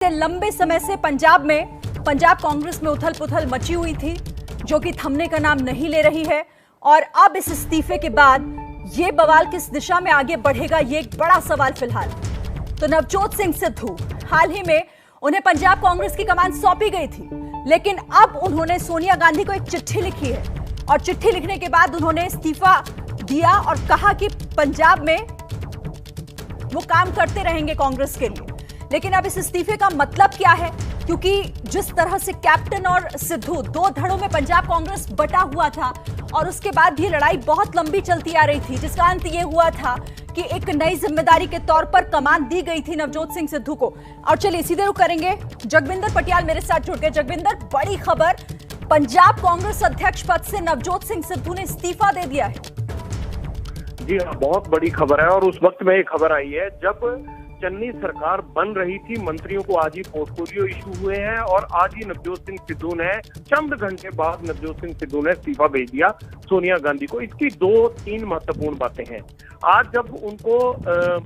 लंबे समय से पंजाब कांग्रेस में उथल पुथल मची हुई थी, जो कि थमने का नाम नहीं ले रही है। और अब इस इस्तीफे के बाद ये बवाल किस दिशा में आगे बढ़ेगा, ये एक बड़ा सवाल फिलहाल। तो नवजोत सिंह सिद्धू, हाल ही में उन्हें पंजाब कांग्रेस की कमान सौंपी गई थी, लेकिन अब उन्होंने सोनिया गांधी को एक चिट्ठी लिखी है और चिट्ठी लिखने के बाद उन्होंने इस्तीफा दिया और कहा कि पंजाब में वो काम करते रहेंगे कांग्रेस के लिए। लेकिन अब इस इस्तीफे का मतलब क्या है, क्योंकि जिस तरह से कैप्टन और सिद्धू दो धड़ों में पंजाब कांग्रेस बटा हुआ था और उसके बाद ये लड़ाई बहुत लंबी चलती आ रही थी, जिसका अंत ये हुआ था कि एक नई जिम्मेदारी के तौर पर कमान दी गई थी नवजोत सिंह सिद्धू को। और चलिए सीधे रुख करेंगे, जगविंदर पटियाल मेरे साथ जुड़ गए। जगविंदर, बड़ी खबर, पंजाब कांग्रेस अध्यक्ष पद से नवजोत सिंह सिद्धू ने इस्तीफा दे दिया है। जी हाँ, बहुत बड़ी खबर है। और उस वक्त में ये खबर आई है जब चन्नी सरकार बन रही थी, मंत्रियों को आज ही पोर्टफोलियो इशू हुए हैं और आज ही नवजोत सिंह सिद्धू ने चंद घंटे बाद नवजोत सिंह सिद्धू ने इस्तीफा भेज दिया सोनिया गांधी को। इसकी दो तीन महत्वपूर्ण बातें हैं। आज जब उनको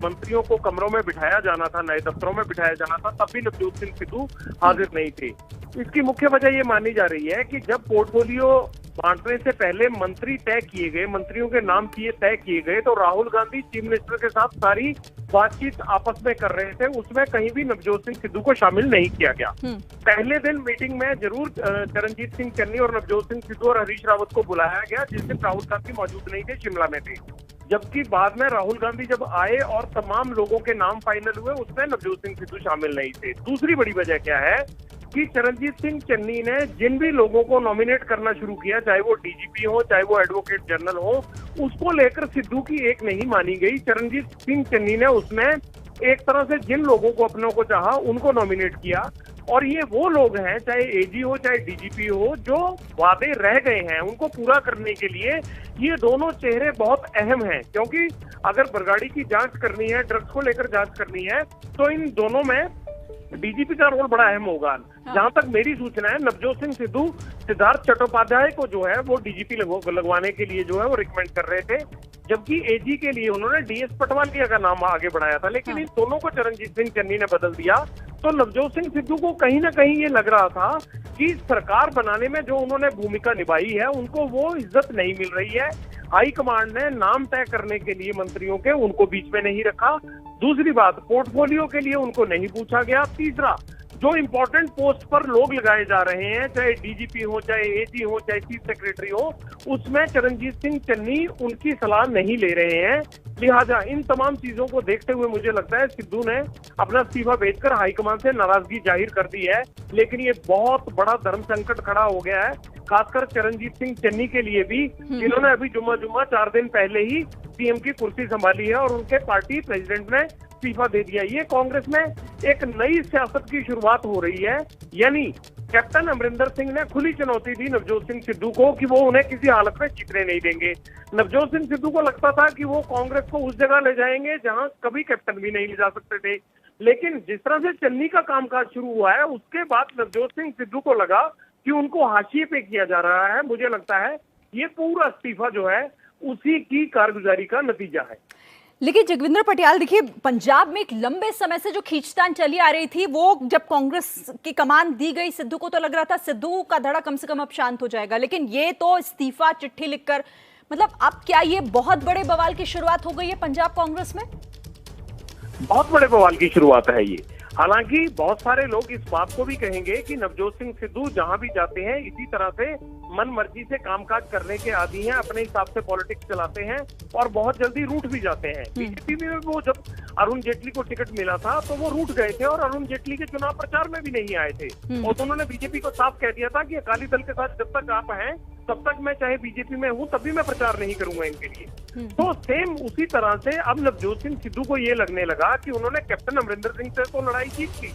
मंत्रियों को कमरों में बिठाया जाना था, नए दफ्तरों में बिठाया जाना था, तब भी नवजोत सिंह सिद्धू हाजिर नहीं थे। इसकी मुख्य वजह ये मानी जा रही है कि जब पोर्टफोलियो बांटने से पहले मंत्री तय किए गए, मंत्रियों के नाम तय किए गए, तो राहुल गांधी चीफ मिनिस्टर के साथ सारी बातचीत आपस में कर रहे थे, उसमें कहीं भी नवजोत सिंह सिद्धू को शामिल नहीं किया गया। पहले दिन मीटिंग में जरूर चरणजीत सिंह चन्नी और नवजोत सिंह सिद्धू और हरीश रावत को बुलाया गया, जिस दिन राहुल गांधी मौजूद नहीं थे, शिमला में थे। जबकि बाद में राहुल गांधी जब आए और तमाम लोगों के नाम फाइनल हुए, उसमें नवजोत सिंह सिद्धू शामिल नहीं थे। दूसरी बड़ी वजह क्या है कि चरणजीत सिंह चन्नी ने जिन भी लोगों को नॉमिनेट करना शुरू किया, चाहे वो डीजीपी हो, चाहे वो एडवोकेट जनरल हो, उसको लेकर सिद्धू की एक नहीं मानी गई। चरणजीत सिंह चन्नी ने उसमें एक तरह से जिन लोगों को अपनों को चाहा, उनको नॉमिनेट किया। और ये वो लोग हैं, चाहे एजी हो चाहे डीजीपी हो, जो वादे रह गए हैं उनको पूरा करने के लिए ये दोनों चेहरे बहुत अहम हैं। क्योंकि अगर बरगाड़ी की जांच करनी है, ड्रग्स को लेकर जांच करनी है, तो इन दोनों में डीजीपी का रोल बड़ा अहम होगा। जहां तक मेरी सूचना है, नवजोत सिंह सिद्धू सिद्धार्थ चट्टोपाध्याय को जो है वो डीजीपी लगवाने के लिए जो है वो रिकमेंड कर रहे थे, जबकि एजी के लिए उन्होंने डीएस पटवालिया का नाम आगे बढ़ाया था। लेकिन इन दोनों को चरणजीत सिंह चन्नी ने बदल दिया। तो नवजोत सिंह सिद्धू को कहीं ना कहीं ये लग रहा था कि सरकार बनाने में जो उन्होंने भूमिका निभाई है, उनको वो इज्जत नहीं मिल रही है। हाईकमांड ने नाम तय करने के लिए मंत्रियों के उनको बीच में नहीं रखा। दूसरी बात, पोर्टफोलियो के लिए उनको नहीं पूछा गया। तीसरा, जो इंपॉर्टेंट पोस्ट पर लोग लगाए जा रहे हैं, चाहे डीजीपी हो, चाहे एजी हो, चाहे चीफ सेक्रेटरी हो, उसमें चरणजीत सिंह चन्नी उनकी सलाह नहीं ले रहे हैं। लिहाजा इन तमाम चीजों को देखते हुए मुझे लगता है सिद्धू ने अपना इस्तीफा भेजकर हाईकमान से नाराजगी जाहिर कर दी है। लेकिन ये बहुत बड़ा धर्म संकट खड़ा हो गया है, खासकर चरणजीत सिंह चन्नी के लिए भी, जिन्होंने अभी जुम्मा 4 दिन पहले ही सीएम की कुर्सी संभाली है और उनके पार्टी प्रेसिडेंट ने इस्तीफा दे दिया। ये कांग्रेस में एक नई सियासत की शुरुआत हो रही है। यानी कैप्टन अमरिंदर सिंह ने खुली चुनौती दी नवजोत सिंह सिद्धू को कि वो उन्हें किसी हालत में जीतने नहीं देंगे। नवजोत सिंह सिद्धू को लगता था कि वो कांग्रेस को उस जगह ले जाएंगे जहां कभी कैप्टन भी नहीं ले जा सकते थे। लेकिन जिस तरह से चन्नी का कामकाज शुरू हुआ है, उसके बाद नवजोत सिंह सिद्धू को लगा कि उनको हाशिए पे किया जा रहा है। मुझे लगता है ये पूरा इस्तीफा जो है उसी की कारगुजारी का नतीजा है। लेकिन जगविंदर पटियाल, देखिए, पंजाब में एक लंबे समय से जो खींचतान चली आ रही थी, वो जब कांग्रेस की कमान दी गई सिद्धू को, तो लग रहा था सिद्धू का धड़ा कम से कम अब शांत हो जाएगा। लेकिन ये तो इस्तीफा चिट्ठी लिखकर, मतलब अब क्या ये बहुत बड़े बवाल की शुरुआत हो गई है पंजाब कांग्रेस में? बहुत बड़े बवाल की शुरुआत है ये। हालांकि बहुत सारे लोग इस बात को भी कहेंगे कि नवजोत सिंह सिद्धू जहां भी जाते हैं इसी तरह से मन मर्जी से कामकाज करने के आदी हैं, अपने हिसाब से पॉलिटिक्स चलाते हैं और बहुत जल्दी रूठ भी जाते हैं। बीजेपी में वो जब अरुण जेटली को टिकट मिला था तो वो रूठ गए थे और अरुण जेटली के चुनाव प्रचार में भी नहीं आए थे। और उन्होंने बीजेपी को साफ कह दिया था कि अकाली दल के साथ जब तक आप हैं तब तक मैं चाहे बीजेपी में हूं तभी मैं प्रचार नहीं करूंगा इनके लिए। तो सेम उसी तरह से अब नवजोत सिंह सिद्धू को ये लगने लगा कि उन्होंने कैप्टन अमरिंदर सिंह से तो लड़ाई जीत ली,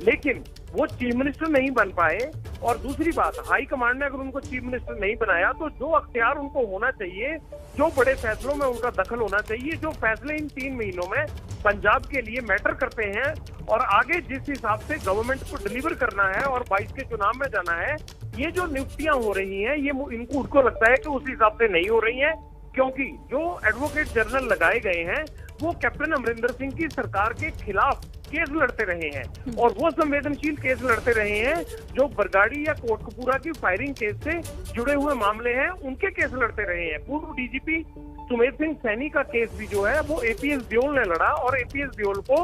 लेकिन वो चीफ मिनिस्टर नहीं बन पाए। और दूसरी बात, हाईकमांड ने अगर उनको चीफ मिनिस्टर नहीं बनाया तो जो अख्तियार उनको होना चाहिए, जो बड़े फैसलों में उनका दखल होना चाहिए, जो फैसले इन 3 महीनों में पंजाब के लिए मैटर करते हैं और आगे जिस हिसाब से गवर्नमेंट को डिलीवर करना है और 22 के चुनाव में जाना है, ये जो नियुक्तियां हो रही हैं ये उनको लगता है कि उस हिसाब से नहीं हो रही हैं। क्योंकि जो एडवोकेट जनरल लगाए गए हैं वो कैप्टन अमरिंदर सिंह की सरकार के खिलाफ केस लड़ते रहे हैं और वो संवेदनशील केस लड़ते रहे हैं जो बरगाड़ी या कोटकपूरा की फायरिंग केस से जुड़े हुए मामले हैं, उनके केस लड़ते रहे हैं। पूर्व डीजीपी सुमेध सिंह सैनी का केस भी जो है वो एपीएस दियोल ने लड़ा और एपीएस दियोल को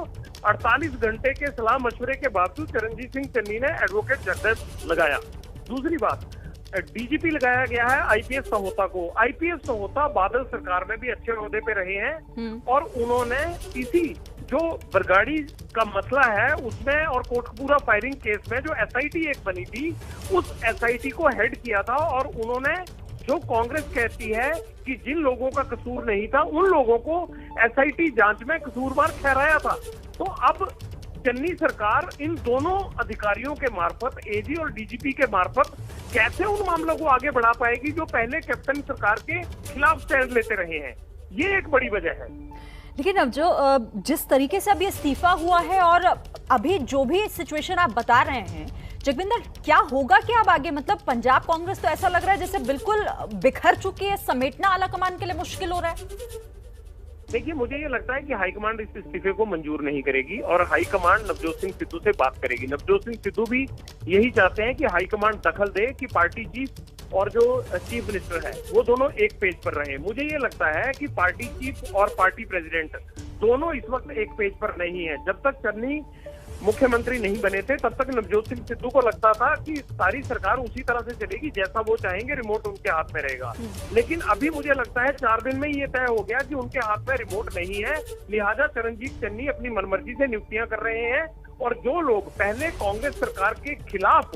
48 घंटे के सलाह मशवरे के बावजूद चरणजीत सिंह चन्नी ने एडवोकेट जनरल लगाया। दूसरी बात, डीजीपी लगाया गया है आईपीएस सहोता को। आईपीएस सहोता बादल सरकार में भी अच्छे ओहदे पे रहे हैं और उन्होंने इसी जो बरगाड़ी का मसला है उसमें और कोटकपूरा फायरिंग केस में जो एसआईटी एक बनी थी उस एसआईटी को हेड किया था और उन्होंने जो कांग्रेस कहती है कि जिन लोगों का कसूर नहीं था उन लोगों को एसआईटी जांच में कसूरवार ठहराया था। तो अब चन्नी सरकार इन दोनों अधिकारियों के मार्फत, एजी और डीजीपी के मार्फत, कैसे उन मामलों को आगे बढ़ा पाएगी जो पहले कैप्टन सरकार के खिलाफ स्टैंड लेते रहे हैं। ये एक बड़ी वजह है। लेकिन अब जो जिस तरीके से अब ये इस्तीफा हुआ है और अभी जो भी सिचुएशन आप बता रहे हैं जगविंदर, क्या होगा क्या अब आगे? मतलब पंजाब कांग्रेस तो ऐसा लग रहा है जैसे बिल्कुल बिखर चुकी है, समेटना आला कमान के लिए मुश्किल हो रहा है। देखिए, मुझे ये लगता है कि हाईकमांड इस इस्तीफे को मंजूर नहीं करेगी और हाईकमांड नवजोत सिंह सिद्धू से बात करेगी। नवजोत सिंह सिद्धू भी यही चाहते हैं कि हाईकमांड दखल दे कि पार्टी चीफ और जो चीफ मिनिस्टर है वो दोनों एक पेज पर रहे। मुझे ये लगता है कि पार्टी चीफ और पार्टी प्रेसिडेंट दोनों इस वक्त एक पेज पर नहीं है। जब तक चन्नी मुख्यमंत्री नहीं बने थे तब तक नवजोत सिंह सिद्धू को लगता था कि सारी सरकार उसी तरह से चलेगी जैसा वो चाहेंगे, रिमोट उनके हाथ में रहेगा। लेकिन अभी मुझे लगता है 4 दिन में ये तय हो गया कि उनके हाथ में रिमोट नहीं है, लिहाजा चरणजीत चन्नी अपनी मनमर्जी से नियुक्तियां कर रहे हैं और जो लोग पहले कांग्रेस सरकार के खिलाफ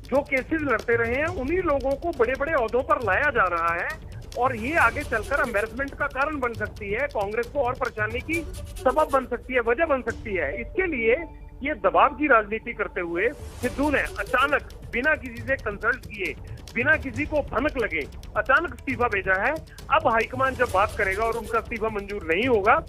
जो केसेस लड़ते रहे हैं उन्हीं लोगों को बड़े बड़े ओहदों पर लाया जा रहा है और ये आगे चलकर एम्बेरसमेंट का कारण बन सकती है, कांग्रेस को और परेशानी की सबब बन सकती है, वजह बन सकती है। इसके लिए ये दबाव की राजनीति करते हुए सिद्धू ने अचानक बिना किसी से कंसल्ट किए, बिना किसी को भनक लगे अचानक इस्तीफा भेजा है। अब हाईकमान जब बात करेगा और उनका इस्तीफा मंजूर नहीं होगा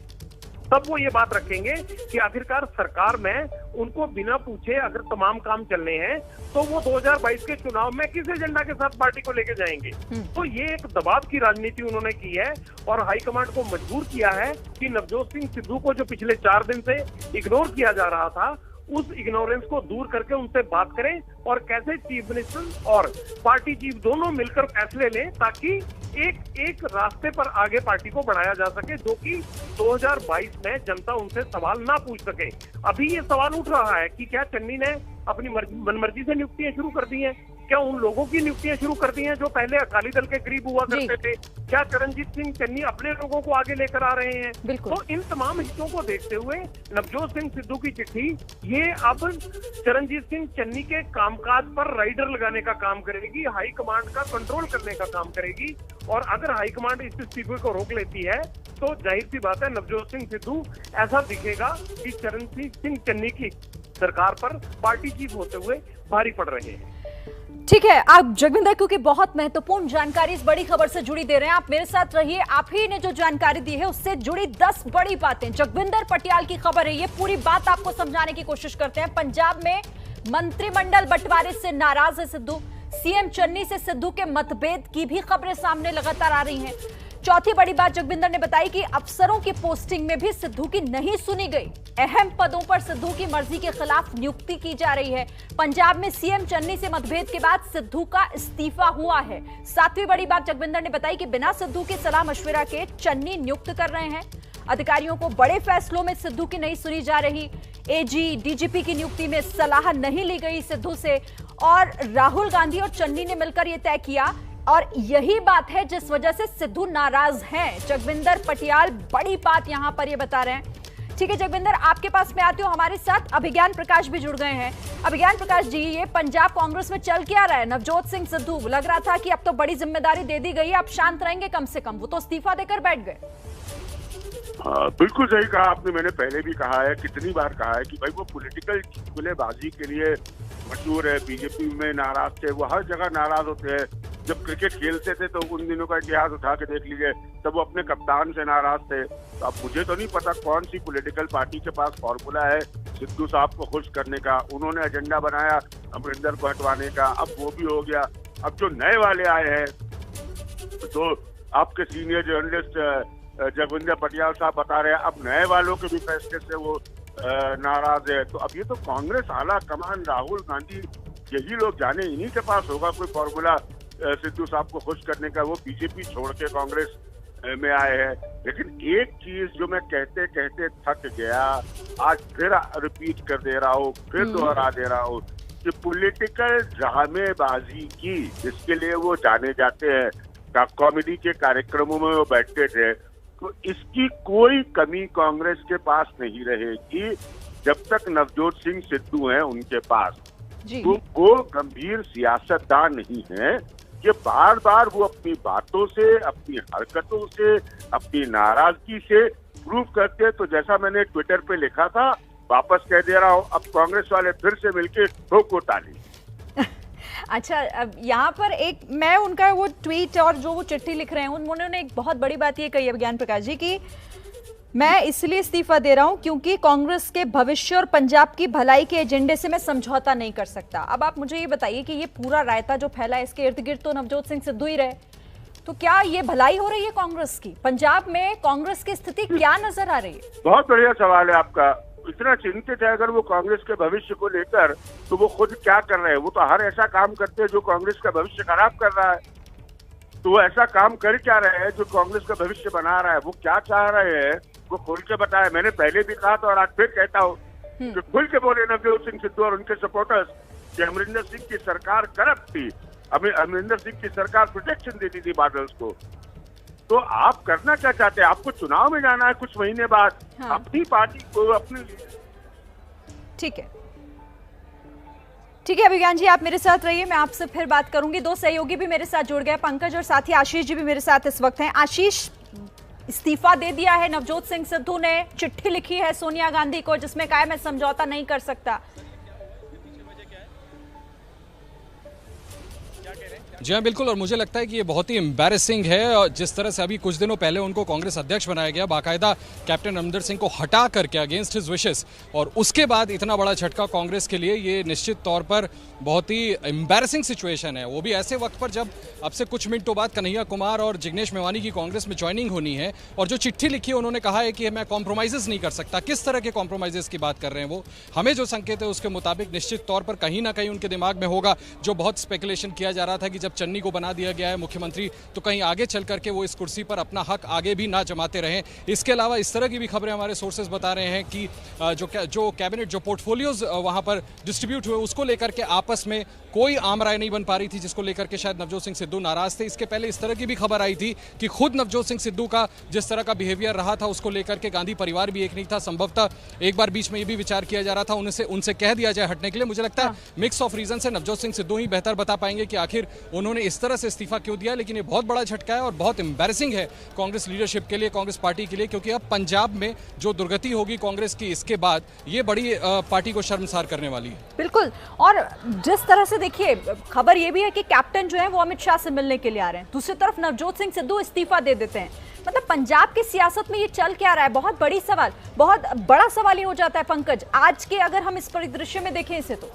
तब वो ये बात रखेंगे कि आखिरकार सरकार में उनको बिना पूछे अगर तमाम काम चलने हैं तो वो 2022 के चुनाव में किस एजेंडा के साथ पार्टी को लेके जाएंगे। तो ये एक दबाव की राजनीति उन्होंने की है और हाईकमांड को मजबूर किया है कि नवजोत सिंह सिद्धू को जो पिछले 4 दिन से इग्नोर किया जा रहा था उस इग्नोरेंस को दूर करके उनसे बात करें और कैसे चीफ मिनिस्टर और पार्टी चीफ दोनों मिलकर फैसले लें ताकि एक रास्ते पर आगे पार्टी को बढ़ाया जा सके जो कि 2022 में जनता उनसे सवाल ना पूछ सके। अभी ये सवाल उठ रहा है कि क्या चन्नी ने अपनी मनमर्जी से नियुक्तियां शुरू कर दी हैं? क्या उन लोगों की नियुक्तियां शुरू कर दी हैं जो पहले अकाली दल के करीब हुआ करते थे? क्या चरणजीत सिंह चन्नी अपने लोगों को आगे लेकर आ रहे हैं? तो इन तमाम हिस्सों को देखते हुए नवजोत सिंह सिद्धू की चिट्ठी ये अब चरणजीत सिंह चन्नी के कामकाज पर राइडर लगाने का काम करेगी, हाईकमांड का कंट्रोल करने का काम करेगी। और अगर हाईकमांड इस इस्तीफे को रोक लेती है तो जाहिर सी बात है नवजोत सिंह सिद्धू ऐसा दिखेगा कि चरणजीत सिंह चन्नी की सरकार पर पार्टी चीफ होते हुए भारी पड़ रहे हैं। ठीक है, आप जगविंदर क्योंकि बहुत महत्वपूर्ण जानकारी इस बड़ी खबर से जुड़ी दे रहे हैं, आप मेरे साथ रहिए। आप ही ने जो जानकारी दी है उससे जुड़ी 10 बड़ी बातें, जगविंदर पटियाल की खबर है, ये पूरी बात आपको समझाने की कोशिश करते हैं। पंजाब में मंत्रिमंडल बंटवारे से नाराज है सिद्धू, सीएम चन्नी से सिद्धू के मतभेद की भी खबरें सामने लगातार आ रही हैं। चौथी बड़ी बात जगविंदर ने बताई कि अफसरों की पोस्टिंग में भी सिद्धू की नहीं सुनी गई, अहम पदों पर सिद्धू की मर्जी के खिलाफ नियुक्ति की जा रही है। पंजाब में सीएम चन्नी से मतभेद के बाद सिद्धू का इस्तीफा हुआ है। सातवीं बड़ी बात जगविंदर ने बताई कि बिना सिद्धू के सलाह मशविरा के चन्नी नियुक्त कर रहे हैं। अधिकारियों को बड़े फैसलों में सिद्धू की नहीं सुनी जा रही, एजी डीजीपी की नियुक्ति में सलाह नहीं ली गई सिद्धू से और राहुल गांधी और चन्नी ने मिलकर यह तय किया और यही बात है जिस वजह से सिद्धू नाराज हैं। जगविंदर पटियाल बड़ी बात यहां पर ये बता रहे हैं। ठीक है जगविंदर, आपके पास मैं आती हूँ, हमारे साथ अभिज्ञान प्रकाश भी जुड़ गए हैं। अभिज्ञान प्रकाश जी, ये पंजाब कांग्रेस में चल क्या रहा है? नवजोत सिंह सिद्धू लग रहा था कि अब तो बड़ी जिम्मेदारी दे दी गई है, अब शांत रहेंगे कम से कम, वो तो इस्तीफा देकर बैठ गए। हाँ, बिल्कुल सही कहा आपने। मैंने पहले भी कहा है, कितनी बार कहा है कि भाई वो पॉलिटिकल चुटकुलेबाजी के लिए मशहूर है। बीजेपी में नाराज थे, वो हर जगह नाराज होते हैं। जब क्रिकेट खेलते थे तो उन दिनों का इतिहास उठा के देख लीजिए, तब वो अपने कप्तान से नाराज थे। तो अब मुझे तो नहीं पता कौन सी पॉलिटिकल पार्टी के पास फॉर्मूला है सिद्धू साहब को खुश करने का। उन्होंने एजेंडा बनाया अमरिंदर को हटवाने का, अब वो भी हो गया। अब जो नए वाले आए हैं तो आपके सीनियर जर्नलिस्ट जगविंदर पटियाल साहब बता रहे हैं, अब नए वालों के भी फैसले से वो नाराज है। तो अब ये तो कांग्रेस आला कमान राहुल गांधी यही लोग जाने, इन्हीं के पास होगा कोई फॉर्मूला सिद्धू साहब को खुश करने का। वो बीजेपी छोड़ के कांग्रेस में आए हैं। लेकिन एक चीज जो मैं कहते कहते थक गया, आज फिर रिपीट कर दे रहा हूँ, फिर दोहरा दे रहा हूँ कि पॉलिटिकल ड्रामेबाजी की जिसके लिए वो जाने जाते हैं, कॉमेडी के कार्यक्रमों में वो बैठते थे, तो इसकी कोई कमी कांग्रेस के पास नहीं रहेगी जब तक नवजोत सिंह सिद्धू हैं उनके पास। तो वो गंभीर सियासतदान नहीं है कि बार बार वो अपनी बातों से, अपनी हरकतों से, अपनी नाराजगी से प्रूव करते। तो जैसा मैंने ट्विटर पे लिखा था, वापस कह दे रहा हूँ, अब कांग्रेस वाले फिर से मिलके ठोको ताली। अच्छा, अब यहाँ पर एक मैं उनका वो ट्वीट और जो वो चिट्ठी लिख रहे हैं, उन्होंने एक बहुत बड़ी बात ये कही है ज्ञान प्रकाश जी की मैं इसलिए इस्तीफा दे रहा हूं क्योंकि कांग्रेस के भविष्य और पंजाब की भलाई के एजेंडे से मैं समझौता नहीं कर सकता। अब आप मुझे ये बताइए कि ये पूरा रायता जो फैला है इसके इर्द गिर्द तो नवजोत सिंह सिद्धू ही रहे, तो क्या ये भलाई हो रही है कांग्रेस की? पंजाब में कांग्रेस की स्थिति क्या नजर आ रही है? बहुत बढ़िया सवाल है आपका। इतना चिंतित है अगर वो कांग्रेस के भविष्य को लेकर, तो वो खुद क्या कर रहे हैं? वो तो हर ऐसा काम करते हैं जो कांग्रेस का भविष्य खराब कर रहा है। तो वो ऐसा काम कर क्या रहे हैं जो कांग्रेस का भविष्य बना रहा है? वो क्या चाह रहे हैं वो खुल के बताया। मैंने पहले भी कहा था और आज फिर कहता हूँ कि खुल के बोले नवजोत सिंह सिद्धू और उनके सपोर्टर्स कि अमरिंदर सिंह की सरकार करप्ट थी, अमरिंदर सिंह की सरकार प्रोटेक्शन देती थी बादल्स को। तो आप करना क्या चाहते हैं? आपको चुनाव में जाना है कुछ महीने बाद। अपनी पार्टी को अपनी ठीक है अभिज्ञान जी, आप मेरे साथ रहिए, मैं आपसे फिर बात करूंगी। दो सहयोगी भी मेरे साथ जुड़ गए, पंकज और साथी आशीष जी भी मेरे साथ इस वक्त हैं। आशीष, इस्तीफा दे दिया है नवजोत सिंह सिद्धू ने, चिट्ठी लिखी है सोनिया गांधी को जिसमें कहा है मैं समझौता नहीं कर सकता। जी हाँ, बिल्कुल। और मुझे लगता है कि ये बहुत ही एम्बैरेसिंग है। और जिस तरह से अभी कुछ दिनों पहले उनको कांग्रेस अध्यक्ष बनाया गया, बाकायदा कैप्टन अमरिंदर सिंह को हटा करके अगेंस्ट हिज विशेस, और उसके बाद इतना बड़ा झटका कांग्रेस के लिए, ये निश्चित तौर पर बहुत ही एम्बैरेसिंग सिचुएशन है। वो भी ऐसे वक्त पर जब अब से कुछ मिनटों बाद कन्हैया कुमार और जिग्नेश मेवानी की कांग्रेस में ज्वाइनिंग होनी है। और जो चिट्ठी लिखी है उन्होंने कहा है कि मैं कॉम्प्रोमाइज़ नहीं कर सकता। किस तरह के कॉम्प्रोमाइज़ की बात कर रहे हैं वो? हमें जो संकेत है उसके मुताबिक निश्चित तौर पर कहीं ना कहीं उनके दिमाग में होगा, जो बहुत स्पेकुलेशन किया जा रहा था कि जब चन्नी को बना दिया गया है मुख्यमंत्री, तो कहीं आगे चल करके वो इस कुर्सी पर अपना हक आगे भी ना जमाते रहें। इसके अलावा इस तरह की भी खबरें हमारे सोर्सेज बता रहे हैं कि जो कैबिनेट, जो पोर्टफोलियोज वहां पर डिस्ट्रीब्यूट हुए, उसको लेकर के आपस में कोई आम राय नहीं बन पा रही थी, जिसको लेकर के शायद नवजोत सिंह सिद्धू नाराज थे। इसके पहले इस तरह की भी खबर आई थी कि खुद नवजोत सिंह सिद्धू का जिस तरह का बिहेवियर रहा था उसको लेकर के गांधी परिवार भी एक नहीं था। संभवतः एक बार बीच में ये भी विचार किया जा रहा था उनसे कह दिया जाए हटने के लिए। मुझे लगता है मिक्स ऑफ रीजन से नवजोत सिंह सिद्धू ही बेहतर बता पाएंगे कि आखिर उन्होंने इस तरह से इस्तीफा क्यों दिया। लेकिन ये बहुत बड़ा झटका है और बहुत एम्बैरेसिंग है कांग्रेस लीडरशिप के लिए, कांग्रेस पार्टी के लिए, क्योंकि अब पंजाब में जो दुर्गति होगी कांग्रेस की, इसके बाद ये बड़ी पार्टी को शर्मसार करने वाली है। बिल्कुल। और जिस तरह से देखिए, खबर ये भी है कि कैप्टन जो है वो अमित शाह से मिलने के लिए आ रहे हैं, दूसरी तरफ नवजोत सिंह सिद्धू इस्तीफा दे देते हैं। मतलब पंजाब की सियासत में ये चल क्या रहा है? बहुत बड़ा सवाल ये हो जाता है पंकज, आज के अगर हम इस परिदृश्य में देखें इसे तो।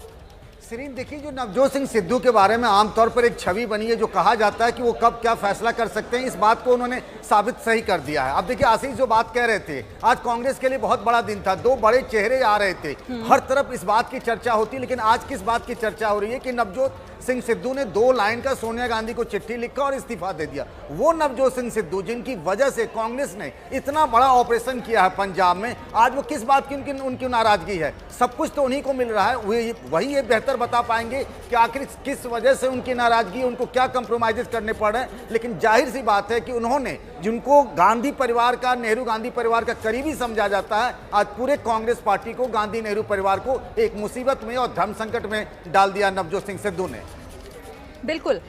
सीरीन, देखिए, जो नवजोत सिंह सिद्धू के बारे में आमतौर पर एक छवि बनी है, जो कहा जाता है कि वो कब क्या फैसला कर सकते हैं, इस बात को उन्होंने साबित सही कर दिया है। अब देखिए, आशीष जो बात कह रहे थे, आज कांग्रेस के लिए बहुत बड़ा दिन था, दो बड़े चेहरे आ रहे थे, हर तरफ इस बात की चर्चा होती, लेकिन आज किस बात की चर्चा हो रही है कि नवजोत सिंह सिद्धू ने 2 लाइन का सोनिया गांधी को चिट्ठी लिखा और इस्तीफा दे दिया। वो नवजोत सिंह सिद्धू जिनकी वजह से कांग्रेस ने इतना बड़ा ऑपरेशन किया है पंजाब में, आज वो किस बात की उनकी नाराजगी है? सब कुछ तो उन्हीं को मिल रहा है, वही ये बेहतर बता पाएंगे कि आखिर किस वजह से उनकी नाराजगी, उनको क्या कंप्रोमाइज करने पड़ रहे हैं। लेकिन जाहिर सी बात है कि उन्होंने, जिनको गांधी परिवार का, नेहरू गांधी परिवार का करीबी समझा जाता है, आज पूरे कांग्रेस पार्टी को, गांधी नेहरू परिवार को एक मुसीबत में और धर्म संकट में डाल दिया नवजोत सिंह सिद्धू ने। बिल्कुल।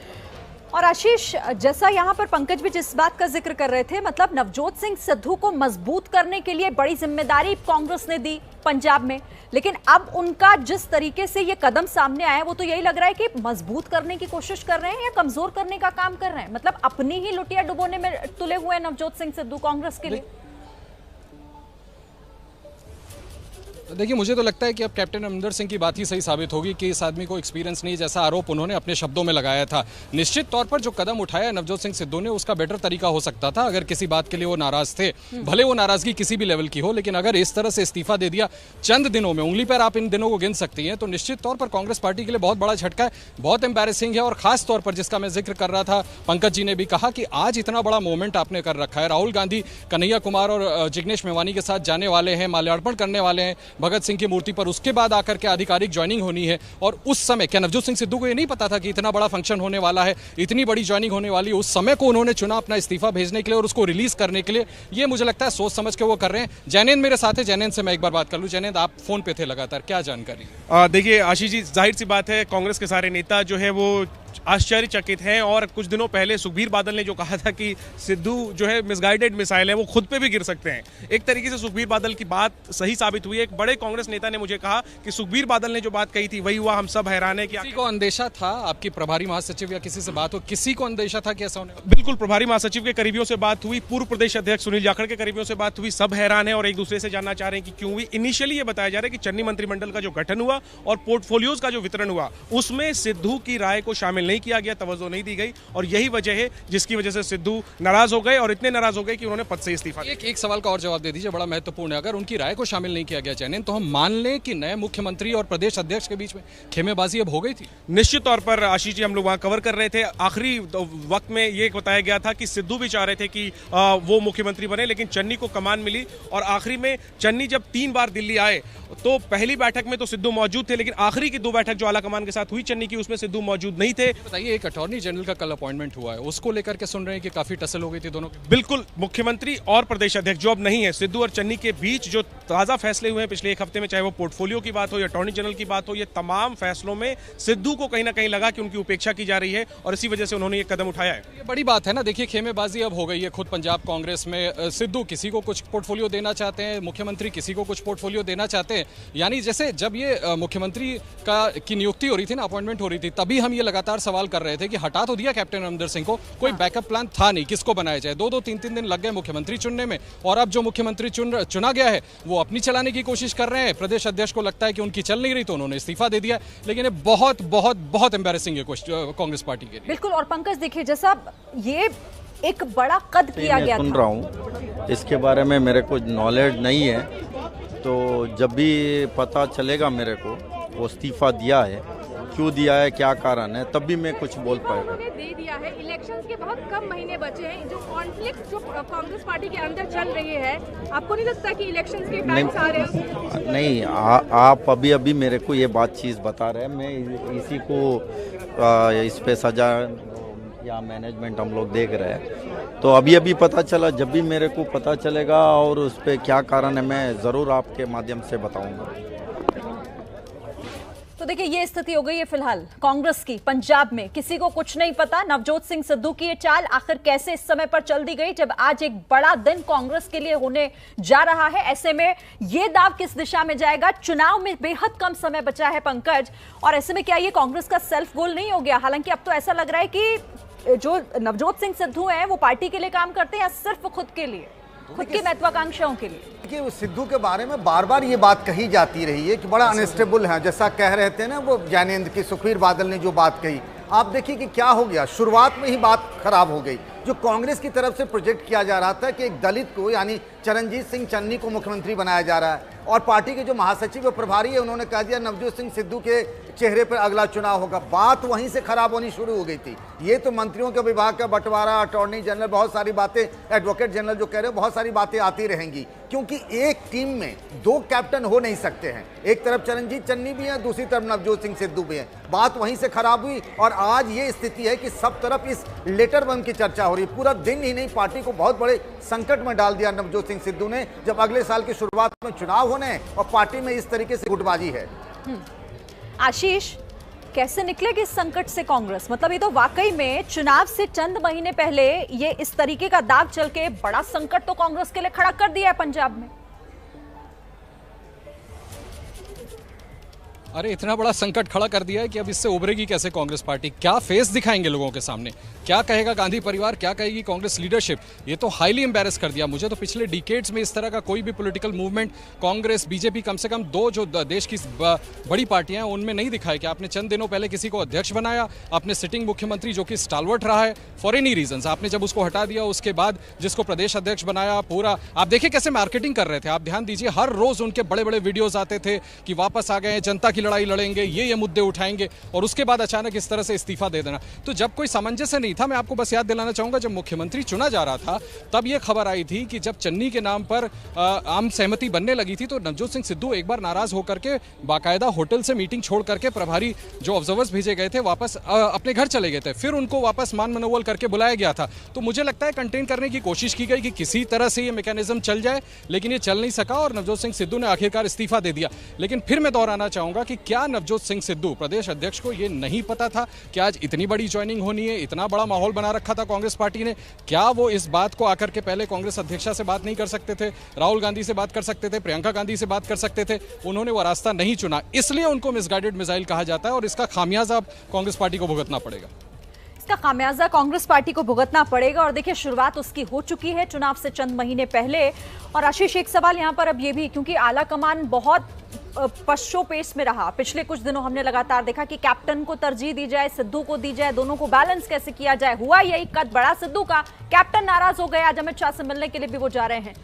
और आशीष, जैसा यहाँ पर पंकज भी जिस बात का जिक्र कर रहे थे, मतलब नवजोत सिंह सिद्धू को मजबूत करने के लिए बड़ी जिम्मेदारी कांग्रेस ने दी पंजाब में, लेकिन अब उनका जिस तरीके से ये कदम सामने आया, वो तो यही लग रहा है कि मजबूत करने की कोशिश कर रहे हैं या कमजोर करने का काम कर रहे हैं। मतलब अपनी ही लुटिया डुबोने में तुले हुए नवजोत सिंह सिद्धू कांग्रेस के लिए। देखिए, मुझे तो लगता है कि अब कैप्टन अमरिंदर सिंह की बात ही सही साबित होगी कि इस आदमी को एक्सपीरियंस नहीं, जैसा आरोप उन्होंने अपने शब्दों में लगाया था। निश्चित तौर पर जो कदम उठाया नवजोत सिंह सिद्धू ने, उसका बेटर तरीका हो सकता था अगर किसी बात के लिए वो नाराज थे, भले वो नाराजगी किसी भी लेवल की हो, लेकिन अगर इस तरह से इस्तीफा दे दिया चंद दिनों में, उंगली पर आप इन दिनों को गिन सकती हैं, तो निश्चित तौर पर कांग्रेस पार्टी के लिए बहुत बड़ा झटका है, बहुत एम्बैरेसिंग है। और खास तौर पर जिसका मैं जिक्र कर रहा था, पंकज जी ने भी कहा कि आज इतना बड़ा मोमेंट आपने कर रखा है। राहुल गांधी कन्हैया कुमार और जिग्नेश मेवानी के साथ जाने वाले हैं, माल्यार्पण करने वाले हैं भगत सिंह की मूर्ति पर, उसके बाद आकर के आधिकारिक ज्वाइनिंग होनी है। और उस समय क्या नवजोत सिंह सिद्धू को ये नहीं पता था कि इतना बड़ा फंक्शन होने वाला है, इतनी बड़ी ज्वाइनिंग होने वाली है? उस समय को उन्होंने चुना अपना इस्तीफा भेजने के लिए और उसको रिलीज करने के लिए। ये मुझे लगता है सोच समझ के वो कर रहे हैं। जैनेंद्र मेरे साथ है, जैनेंद्र से मैं एक बार बात कर लूं। जैनेंद्र, आप फोन पे थे लगातार, क्या जानकारी? देखिए आशीष जी, जाहिर सी बात है कांग्रेस के सारे नेता जो है वो आश्चर्यचकित हैं। और कुछ दिनों पहले सुखबीर बादल ने जो कहा था कि सिद्धू जो है मिसगाइडेड मिसाइल है, वो खुद पे भी गिर सकते हैं, एक तरीके से सुखबीर बादल की बात सही साबित हुई है। एक बड़े कांग्रेस नेता ने मुझे कहा कि सुखबीर बादल ने जो बात कही थी वही हुआ, हम सब हैरान है कि किसी को अंदेशा था, आपकी प्रभारी महासचिव या किसी से बात हो, किसी को अंदेशा था कि ऐसा होने वाला? बिल्कुल, प्रभारी महासचिव के करीबियों से बात हुई, पूर्व प्रदेश अध्यक्ष सुनील जाखड़ के करीबियों से बात हुई, सब हैरान है और एक दूसरे से जानना चाह रहे हैं कि क्यों हुई। इनिशियली ये बताया जा रहा है कि चन्नी मंत्रिमंडल का जो गठन हुआ और पोर्टफोलियोज का जो वितरण हुआ, उसमें सिद्धू की राय को शामिल नहीं किया गया, तवज्जो नहीं दी गई, और यही वजह है जिसकी वजह से सिद्धू नाराज हो गए और इतने नाराज हो गए कि उन्होंने पद से इस्तीफा दिया। एक सवाल का और जवाब दे दीजिए, बड़ा महत्वपूर्ण है। अगर उनकी राय को शामिल नहीं किया गया चैनन, तो हम मान लें कि नए मुख्यमंत्री और प्रदेश अध्यक्ष के बीच में खेमेबाजी अब हो गई थी? निश्चित तौर पर आशीष जी, हम लोग वहां कवर कर रहे थे, आखिरी वक्त में ये बताया गया था कि सिद्धू भी चाह रहे थे कि वो मुख्यमंत्री बने, लेकिन चन्नी को कमान मिली। और आखिरी में चन्नी जब 3 बार दिल्ली आए तो पहली बैठक में तो सिद्धू मौजूद थे, लेकिन आखिरी की 2 बैठक जो आला कमान के साथ हुई चन्नी की, उसमें सिद्धू मौजूद नहीं थे। बताइए, एक अटॉर्नी जनरल का कल अपॉइंटमेंट हुआ है, उसको लेकर के सुन रहे हैं कि काफी टसल हो गई थी दोनों की। बिल्कुल, मुख्यमंत्री और प्रदेश अध्यक्ष जो अब नहीं है, सिद्धू और चन्नी के बीच जो ताजा फैसले हुए हैं पिछले 1 हफ्ते में, चाहे वो पोर्टफोलियो की बात हो या अटॉर्नी जनरल की बात हो, ये तमाम फैसलों में सिद्धू को कहीं ना कहीं लगा कि उनकी उपेक्षा की जा रही है और इसी वजह से उन्होंने ये कदम उठाया है। ये बड़ी बात है ना। देखिए, खेमेबाजी अब हो गई है खुद पंजाब कांग्रेस में। सिद्धू किसी को कुछ पोर्टफोलियो देना चाहते हैं, मुख्यमंत्री किसी को कुछ पोर्टफोलियो देना चाहते हैं। यानी जैसे जब ये मुख्यमंत्री की नियुक्ति हो रही थी ना, अपॉइंटमेंट हो रही थी, तभी हम ये लगातार सवाल कर रहे थे कि हटा तो दिया कैप्टन अमरिंदर सिंह को, कोई बैकअप प्लान था नहीं, किसको बनाया जाए। 2-2, 3-3 दिन लग गए मुख्यमंत्री चुनने में, और अब जो मुख्यमंत्री चुना गया है वो अपनी चलाने की कोशिश कर रहे हैं। प्रदेश अध्यक्ष को लगता है कि उनकी चल नहीं रही तो उन्होंने इस्तीफा दे दिया। लेकिन ये बहुत बहुत बहुत एम्बैरेसिंग है कांग्रेस पार्टी के लिए। बिल्कुल। और पंकज देखिए, जैसा ये एक बड़ा कद किया गया सुन था, रहा हूँ, इसके बारे में मेरे को नॉलेज नहीं है, तो जब भी पता चलेगा मेरे को वो इस्तीफा दिया है, क्यों दिया है, क्या कारण है, तब भी मैं कुछ बोल पाएगा। दे दिया है, इलेक्शंस के बहुत कम महीने बचे हैं, जो कॉन्फ्लिक्ट जो कांग्रेस पार्टी के अंदर चल रही है, आपको नहीं लगता कि इलेक्शंस के टाइम्स आ रहे हैं? नहीं, आप अभी मेरे को ये बात चीज़ बता रहे हैं, मैं इसी को इस पे सजा या मैनेजमेंट हम लोग देख रहे हैं, तो अभी पता चला। जब भी मेरे को पता चलेगा और उस पर क्या कारण है, मैं ज़रूर आपके माध्यम से बताऊंगा। तो देखिए, ये स्थिति हो गई है फिलहाल कांग्रेस की पंजाब में। किसी को कुछ नहीं पता नवजोत सिंह सिद्धू की ये चाल आखिर कैसे इस समय पर चल दी गई, जब आज एक बड़ा दिन कांग्रेस के लिए होने जा रहा है। ऐसे में ये दाव किस दिशा में जाएगा? चुनाव में बेहद कम समय बचा है पंकज, और ऐसे में क्या ये कांग्रेस का सेल्फ गोल नहीं हो गया? हालांकि अब तो ऐसा लग रहा है कि जो नवजोत सिंह सिद्धू हैं वो पार्टी के लिए काम करते हैं या सिर्फ खुद के लिए, खुद की महत्वाकांक्षाओं के लिए? देखिए, वो सिद्धू के बारे में बार बार ये बात कही जाती रही है कि बड़ा अनस्टेबल है, जैसा कह रहे थे ना वो जैनेंद्र की, सुखबीर बादल ने जो बात कही। आप देखिए कि क्या हो गया, शुरुआत में ही बात खराब हो गई। जो कांग्रेस की तरफ से प्रोजेक्ट किया जा रहा था कि एक दलित को, यानी चरणजीत सिंह चन्नी को मुख्यमंत्री बनाया जा रहा है, और पार्टी के जो महासचिव व प्रभारी है उन्होंने कह दिया नवजोत सिंह सिद्धू के चेहरे पर अगला चुनाव होगा। बात वहीं से खराब होनी शुरू हो गई थी। ये तो मंत्रियों के विभाग का बंटवारा, अटॉर्नी जनरल, बहुत सारी बातें, एडवोकेट जनरल जो कह रहे हो, बहुत सारी बातें आती रहेंगी, क्योंकि एक टीम में 2 कैप्टन हो नहीं सकते हैं। एक तरफ चरणजीत चन्नी भी है, दूसरी तरफ नवजोत सिंह सिद्धू भी है। बात वहीं से खराब हुई और आज ये स्थिति है कि सब तरफ इस लेटर वन की चर्चा हो रही। पूरा दिन ही नहीं, पार्टी को बहुत बड़े संकट में डाल दिया नवजोत सिंह सिद्धू ने, जब अगले साल की शुरुआत में चुनाव होने हैं और पार्टी में इस तरीके से गुटबाजी है। आशीष, कैसे निकलेगी इस संकट से कांग्रेस? मतलब ये तो वाकई में चुनाव से चंद महीने पहले ये इस तरीके का दाव चल के बड़ा संकट तो कांग्रेस के लिए खड़ा कर दिया है पंजाब में। अरे इतना बड़ा संकट खड़ा कर दिया है कि अब इससे उभरेगी कैसे कांग्रेस पार्टी? क्या फेस दिखाएंगे लोगों के सामने? क्या कहेगा गांधी परिवार? क्या कहेगी कांग्रेस लीडरशिप? ये तो हाईली एम्बैरेस कर दिया। मुझे तो पिछले डिकेड्स में इस तरह का कोई भी पॉलिटिकल मूवमेंट कांग्रेस बीजेपी कम से कम दो जो देश की बड़ी पार्टियां हैं उनमें नहीं दिखाई कि आपने चंद दिनों पहले किसी को अध्यक्ष बनाया, आपने सिटिंग मुख्यमंत्री जो कि स्टालवर्ट रहा है फॉर एनी रीजंस, आपने जब उसको हटा दिया उसके बाद जिसको प्रदेश अध्यक्ष बनाया, पूरा आप देखिए कैसे मार्केटिंग कर रहे थे। आप ध्यान दीजिए, हर रोज उनके बड़े बड़े वीडियोस आते थे कि वापस आ गए, जनता की लड़ाई लड़ेंगे, ये मुद्दे उठाएंगे, और उसके बाद अचानक इस तरह से इस्तीफा दे देना। तो जब कोई सामंजस्य नहीं था, मैं आपको बस याद दिलाना चाहूंगा, जब मुख्यमंत्री चुना जा रहा था तब यह खबर आई थी कि जब चन्नी के नाम पर आम सहमति बनने लगी थी तो नवजोत सिंह सिद्धू एक बार नाराज होकर के बाकायदा होटल से मीटिंग छोड़ करके प्रभारी जो ऑब्जर्वर्स भेजे गए थे वापस अपने घर चले गए थे। फिर उनको वापस मान मनोवल करके बुलाया गया था। तो मुझे लगता है कंटेन करने की कोशिश की गई कि किसी तरह से ये मैकेनिज्म चल जाए, लेकिन ये चल नहीं सका और नवजोत सिंह सिद्धू ने आखिरकार इस्तीफा दे दिया। लेकिन फिर मैं दोहराना चाहूंगा कि क्या नवजोत सिंह सिद्धू प्रदेश अध्यक्ष को ये नहीं पता था कि आज इतनी बड़ी ज्वाइनिंग होनी है, इतना बड़ा माहौल बना रखा था कांग्रेस पार्टी ने? क्या वो इस बात को आकर के पहले कांग्रेस अध्यक्षा से बात नहीं कर सकते थे, राहुल गांधी से बात कर सकते थे, प्रियंका गांधी से बात कर सकते थे? उन्होंने वो रास्ता नहीं चुना, इसलिए उनको मिसगाइडेड मिसाइल कहा जाता है और इसका खामियाजा अब कांग्रेस पार्टी को भुगतना पड़ेगा। इसका खामियाजा कांग्रेस पार्टी को भुगतना पड़ेगा। और देखिए, शुरुआत उसकी हो चुकी है चुनाव से चंद महीने पहले। और आशीष, एक सवाल यहां पर अब ये भी, क्योंकि आला कमान बहुत पश्चो पेस में रहा, पिछले कुछ दिनों हमने लगातार देखा कि कैप्टन को तरजीह दी जाए, सिद्धू को दी जाए, दोनों को बैलेंस कैसे किया जाए। हुआ यही कद बड़ा सिद्धू का, कैप्टन नाराज हो गए, आज अमित शाह से मिलने के लिए भी वो जा रहे हैं।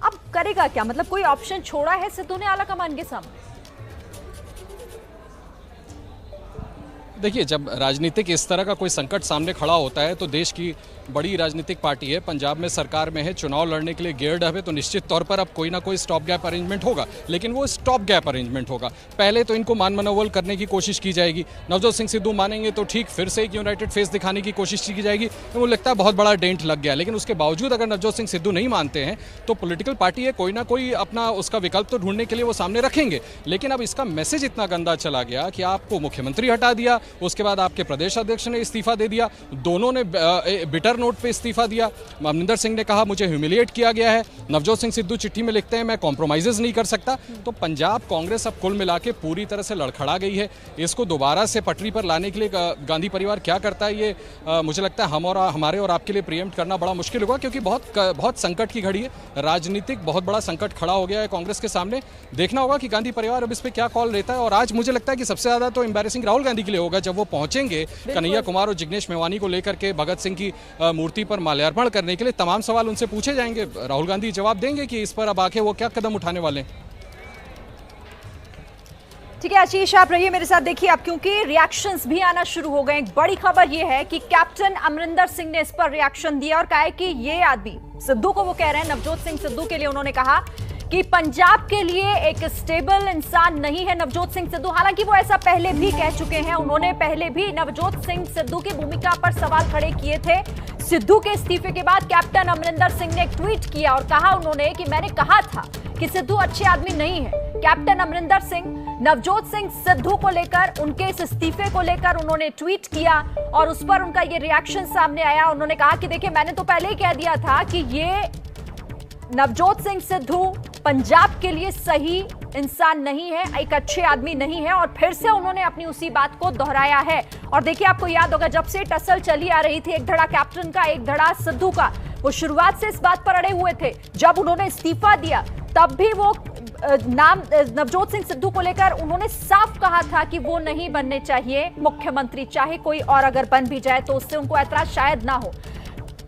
अब करेगा क्या? मतलब कोई ऑप्शन छोड़ा है सिद्धू ने आला कमान के सामने? देखिए, जब राजनीतिक इस तरह का कोई संकट सामने खड़ा होता है तो देश की बड़ी राजनीतिक पार्टी है, पंजाब में सरकार में है, चुनाव लड़ने के लिए गियर्ड अप है, तो निश्चित तौर पर अब कोई ना कोई स्टॉप गैप अरेंजमेंट होगा। लेकिन वो स्टॉप गैप अरेंजमेंट होगा। पहले तो इनको मान मनोवल करने की कोशिश की जाएगी, नवजोत सिंह सिद्धू मानेंगे तो ठीक, फिर से एक यूनाइटेड फेस दिखाने की कोशिश की जाएगी। तो मुझे लगता है बहुत बड़ा डेंट लग गया। लेकिन उसके बावजूद अगर नवजोत सिंह सिद्धू नहीं मानते हैं तो पॉलिटिकल पार्टी है, कोई ना कोई अपना उसका विकल्प तो ढूंढने के लिए वो सामने रखेंगे। लेकिन अब इसका मैसेज इतना गंदा चला गया कि आपको मुख्यमंत्री हटा दिया, उसके बाद आपके प्रदेश अध्यक्ष ने इस्तीफा दे दिया, दोनों ने बिटर नोट पे इस्तीफा दिया। अमरिंदर सिंह ने कहा मुझे ह्यूमिलिएट किया गया है, नवजोत सिंह सिद्धू चिट्ठी में लिखते हैं मैं कॉम्प्रोमाइजेस नहीं कर सकता। तो पंजाब कांग्रेस अब कुल मिला के पूरी तरह से लड़खड़ा गई है। इसको दोबारा से पटरी पर लाने के लिए गांधी परिवार क्या करता है, ये मुझे लगता है हमारे और आपके लिए प्रीएम्प्ट करना बड़ा मुश्किल होगा, क्योंकि बहुत संकट की घड़ी है, राजनीतिक बहुत बड़ा संकट खड़ा हो गया है कांग्रेस के सामने। देखना होगा कि गांधी परिवार अब इस पर क्या कॉल लेता है। और आज मुझे लगता है कि सबसे ज्यादा तो एम्बैरेसिंग राहुल गांधी के लिए होगा जब वो पहुंचेंगे कन्हैया कुमार और जिग्नेश मेवानी को लेकर के भगत सिंह की मूर्ति पर माल्यार्पण करने के लिए। तमाम सवाल उनसे पूछे जाएंगे, राहुल गांधी जवाब देंगे कि इस पर अब आके वो क्या कदम उठाने वाले हैं। ठीक है आशीष, आप रहिए मेरे साथ। देखिए अब क्योंकि रिएक्शंस भी आना शुरू हो गए, एक बड़ी खबर यह है कि कैप्टन अमरिंदर सिंह ने इस पर रिएक्शन दिया और कहा है कि ये आदमी, सिद्धू को वो कह रहे हैं, नवजोत सिंह सिद्धू के लिए उन्होंने कहा कि पंजाब के लिए एक स्टेबल इंसान नहीं है नवजोत सिंह सिद्धू। हालांकि वो ऐसा पहले भी कह चुके हैं, उन्होंने पहले भी नवजोत सिंह सिद्धू की भूमिका पर सवाल खड़े किए थे। सिद्धू के इस्तीफे के बाद कैप्टन अमरिंदर सिंह ने एक ट्वीट किया और कहा उन्होंने कि मैंने कहा था कि सिद्धू अच्छे आदमी नहीं है। कैप्टन अमरिंदर सिंह नवजोत सिंह सिद्धू को लेकर, उनके इस इस्तीफे को लेकर उन्होंने ट्वीट किया और उस पर उनका ये रिएक्शन सामने आया। उन्होंने कहा कि देखिए मैंने तो पहले ही कह दिया था कि ये नवजोत सिंह सिद्धू पंजाब के लिए सही इंसान नहीं है, एक अच्छे आदमी नहीं है। और फिर से उन्होंने अपनी उसी बात को दोहराया है। और देखिए आपको याद होगा जब से टसल चली आ रही थी, एक धड़ा कैप्टन का एक धड़ा सिद्धू का, वो शुरुआत से इस बात पर अड़े हुए थे। जब उन्होंने इस्तीफा दिया तब भी वो नाम नवजोत सिंह सिद्धू को लेकर उन्होंने साफ कहा था कि वो नहीं बनने चाहिए मुख्यमंत्री, चाहे कोई और अगर बन भी जाए तो उससे उनको ऐतराज शायद ना हो।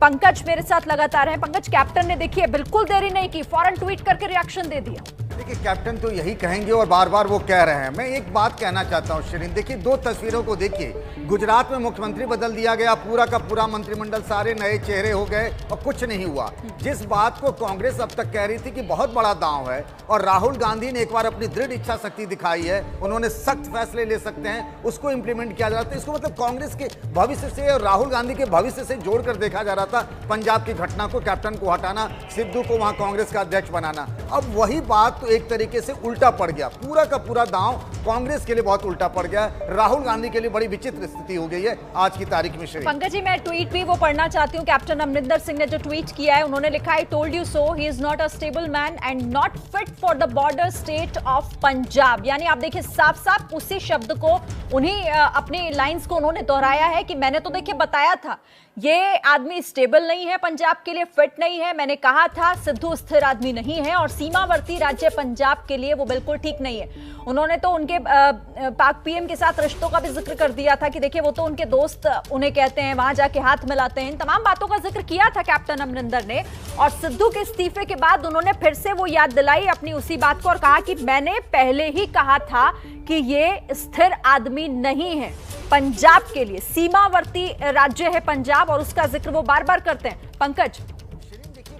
पंकज मेरे साथ लगातार हैं। पंकज, कैप्टन ने देखिए बिल्कुल देरी नहीं की, फौरन ट्वीट करके रिएक्शन दे दिया। देखिए कैप्टन तो यही कहेंगे और बार बार वो कह रहे हैं। मैं एक बात कहना चाहता हूं शिरीन, देखिए दो तस्वीरों को देखिए, गुजरात में मुख्यमंत्री बदल दिया गया, पूरा का पूरा मंत्रिमंडल, सारे नए चेहरे हो गए और कुछ नहीं हुआ। जिस बात को कांग्रेस अब तक कह रही थी कि बहुत बड़ा दांव है और राहुल गांधी ने एक बार अपनी दृढ़ इच्छा शक्ति दिखाई है, उन्होंने सख्त फैसले ले सकते हैं, उसको इंप्लीमेंट किया जा रहा था। इसको मतलब कांग्रेस के भविष्य से और राहुल गांधी के भविष्य से जोड़कर देखा जा रहा था। पंजाब की घटना को, कैप्टन को हटाना, सिद्धू को वहां कांग्रेस का अध्यक्ष बनाना। अब वही बात तो एक तरीके से उल्टा पड़ गया, पूरा का पूरा दांव कांग्रेस के लिए बहुत उल्टा पड़ गया है। राहुल गांधी के लिए बड़ी विचित्र स्थिति हो गई है आज की तारीख में। श्री पंकज जी, मैं ट्वीट भी वो पढ़ना चाहती हूँ। कैप्टन अमरिंदर सिंह ने जो ट्वीट किया है, उन्होंने लिखा है, told you so, he is not a stable man and not fit for the border state of Punjab. यानी आप देखिए साफ साफ उसी शब्द को, उन्हीं अपनी लाइंस को उन्होंने दोहराया है कि मैंने तो देखिए बताया था ये आदमी स्टेबल नहीं है, पंजाब के लिए फिट नहीं है। मैंने कहा था सिद्धू स्थिर आदमी नहीं है और सीमावर्ती राज्य पंजाब के लिए वो बिल्कुल ठीक नहीं है। उन्होंने तो उनके पाक पीएम के साथ रिश्तों का भी जिक्र कर दिया था कि देखिए वो तो उनके दोस्त उन्हें कहते हैं, वहां जाके हाथ मिलाते हैं। इन तमाम बातों का जिक्र किया था कैप्टन अमरिंदर ने। और सिद्धू के इस्तीफे के बाद उन्होंने फिर से वो याद दिलाई अपनी उसी बात को और कहा कि मैंने पहले ही कहा था कि ये स्थिर आदमी नहीं है पंजाब के लिए। सीमावर्ती राज्य है पंजाब और उसका जिक्र वो बार बार करते हैं। पंकज,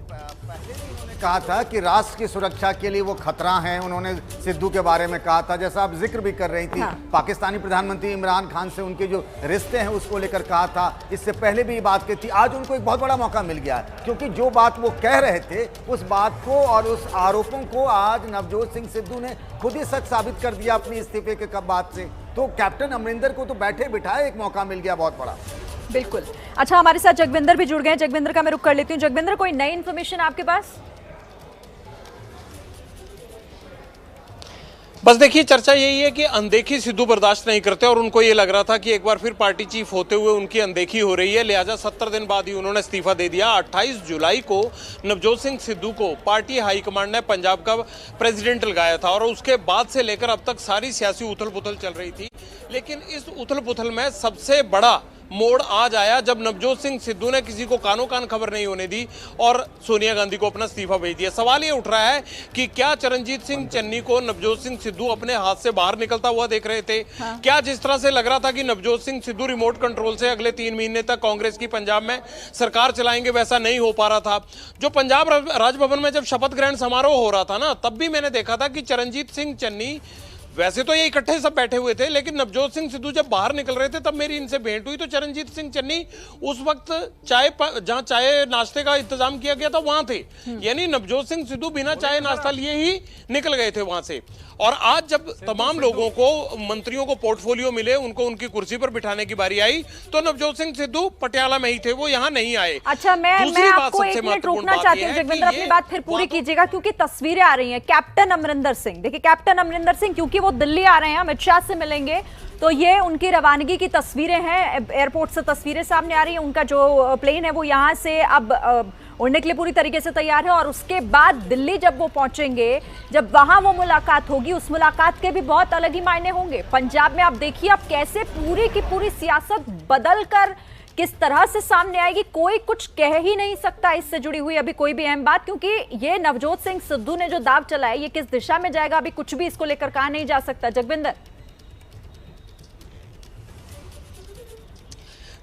पहले भी उन्होंने कहा था कि राष्ट्र की सुरक्षा के लिए वो खतरा है। उन्होंने सिद्धू के बारे में कहा था, जैसा आप जिक्र भी कर रही थी। हाँ। पाकिस्तानी प्रधानमंत्री इमरान खान से उनके जो रिश्ते हैं उसको लेकर कहा था। इससे पहले भी ये बात की थी। आज उनको एक बहुत बड़ा मौका मिल गया है, क्योंकि जो बात वो कह रहे थे उस बात को और उस आरोपों को आज नवजोत सिंह सिद्धू ने खुद ही सच साबित कर दिया अपनी इस्तीफे के बाद से। तो कैप्टन अमरिंदर को तो बैठे बिठाए एक मौका मिल गया बहुत बड़ा। बिल्कुल। अच्छा, हमारे साथ जगविंदर भी जुड़ गए हैं। जगविंदर का मैं रुख कर लेती हूँ। जगविंदर, कोई नई इन्फॉर्मेशन आपके पास? बस देखिए, चर्चा यही है कि अनदेखी सिद्धू बर्दाश्त नहीं करते और उनको ये लग रहा था कि एक बार फिर पार्टी चीफ होते हुए उनकी अनदेखी हो रही है, लिहाजा 70 दिन बाद ही उन्होंने इस्तीफा दे दिया। 28 जुलाई को नवजोत सिंह सिद्धू को पार्टी हाईकमांड ने पंजाब का प्रेसिडेंट लगाया था और उसके बाद से लेकर अब तक सारी सियासी उथल पुथल चल रही थी। लेकिन इस उथल पुथल में सबसे बड़ा मोड़ आज आया जब नवजोत सिंह सिद्धू ने किसी को कानो कान खबर नहीं होने दी और सोनिया गांधी को अपना इस्तीफा भेज दिया। सवाल ये उठ रहा है कि क्या चरणजीत सिंह चन्नी को नवजोत सिंह सिद्धू अपने हाथ से बाहर निकलता हुआ देख रहे थे? हाँ। क्या जिस तरह से लग रहा था कि नवजोत सिंह सिद्धू रिमोट कंट्रोल से अगले 3 महीने तक कांग्रेस की पंजाब में सरकार चलाएंगे, वैसा नहीं हो पा रहा था। जो पंजाब राजभवन में जब शपथ ग्रहण समारोह हो रहा था ना, तब भी मैंने देखा था कि चरणजीत सिंह चन्नी, वैसे तो ये इकट्ठे सब बैठे हुए थे, लेकिन नवजोत सिंह सिद्धू जब बाहर निकल रहे थे तब मेरी इनसे भेंट हुई तो चरणजीत सिंह चन्नी उस वक्त जहां चाय नाश्ते का इंतजाम किया गया था वहां थे। यानी नवजोत सिंह सिद्धू बिना चाय नाश्ता लिए ही निकल गए थे वहां से। और आज जब तमाम लोगों को, मंत्रियों को पोर्टफोलियो मिले, उनको उनकी कुर्सी पर बिठाने की बारी आई तो नवजोत सिंह सिद्धू पटियाला में ही थे, वो यहाँ नहीं आए। अच्छा, मैं आपको एक मिनट रोकना चाहती हूँ जगविंदर, अपनी बात फिर पूरी कीजिएगा क्योंकि तस्वीरें आ रही हैं। कैप्टन अमरिंदर सिंह, देखिए कैप्टन अमरिंदर सिंह क्योंकि वो दिल्ली आ रहे हैं, अमित शाह से मिलेंगे, तो ये उनकी रवानगी की तस्वीरें हैं। एयरपोर्ट से तस्वीरें सामने आ रही हैं। उनका जो प्लेन है वो यहाँ से अब उड़ने के लिए पूरी तरीके से तैयार है और उसके बाद दिल्ली जब वो पहुंचेंगे, जब वहां वो मुलाकात होगी, उस मुलाकात के भी बहुत अलग ही मायने होंगे। पंजाब में आप देखिए अब कैसे पूरी की पूरी सियासत बदल कर किस तरह से सामने आएगी, कोई कुछ कह ही नहीं सकता इससे जुड़ी हुई अभी कोई भी अहम बात, क्योंकि ये नवजोत सिंह सिद्धू ने जो दाव चलाया ये किस दिशा में जाएगा अभी कुछ भी इसको लेकर कहा नहीं जा सकता। जगविंदर,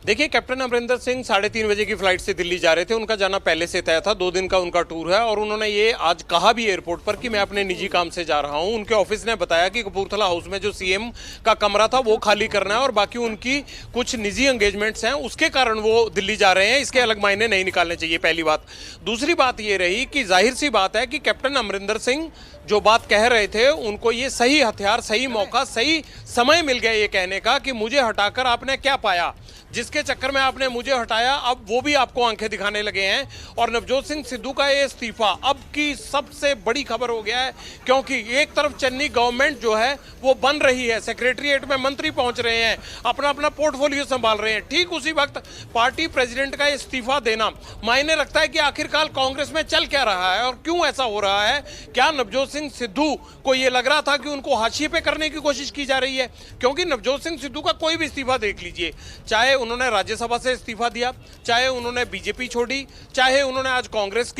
देखिए, कैप्टन अमरिंदर सिंह 3:30 बजे की फ्लाइट से दिल्ली जा रहे थे। उनका जाना पहले से तय था, 2 दिन का उनका टूर है और उन्होंने ये आज कहा भी एयरपोर्ट पर कि मैं अपने निजी काम से जा रहा हूं। उनके ऑफिस ने बताया कि कपूरथला हाउस में जो सीएम का कमरा था वो खाली करना है और बाकी उनकी कुछ निजी एंगेजमेंट्स हैं, उसके कारण वो दिल्ली जा रहे हैं। इसके अलग मायने नहीं निकालने चाहिए, पहली बात। दूसरी बात ये रही कि जाहिर सी बात है कि कैप्टन अमरिंदर सिंह जो बात कह रहे थे उनको ये सही हथियार, सही मौका, सही समय मिल गया ये कहने का कि मुझे हटाकर आपने क्या पाया, जिसके चक्कर में आपने मुझे हटाया, अब वो भी आपको आंखें दिखाने लगे हैं। और नवजोत सिंह सिद्धू का ये इस्तीफा अब की सबसे बड़ी खबर हो गया है, क्योंकि एक तरफ चन्नी गवर्नमेंट जो है वो बन रही है, सेक्रेटरीट में मंत्री पहुंच रहे हैं, अपना अपना पोर्टफोलियो संभाल रहे हैं, ठीक उसी वक्त पार्टी प्रेसिडेंट का इस्तीफा देना मायने रखता है कि आखिरकार कांग्रेस में चल क्या रहा है और क्यों ऐसा हो रहा है। क्या नवजोत सिंह सिद्धू को ये लग रहा था कि उनको हाशिए पे करने की कोशिश की जा रही है? क्योंकि नवजोत सिंह सिद्धू का कोई भी इस्तीफा देख लीजिए, चाहे उन्होंने राज्यसभा से इस्तीफा दिया, चाहे उन्होंने बीजेपी छोड़ी, चाहे उन्होंने आज कांग्रेस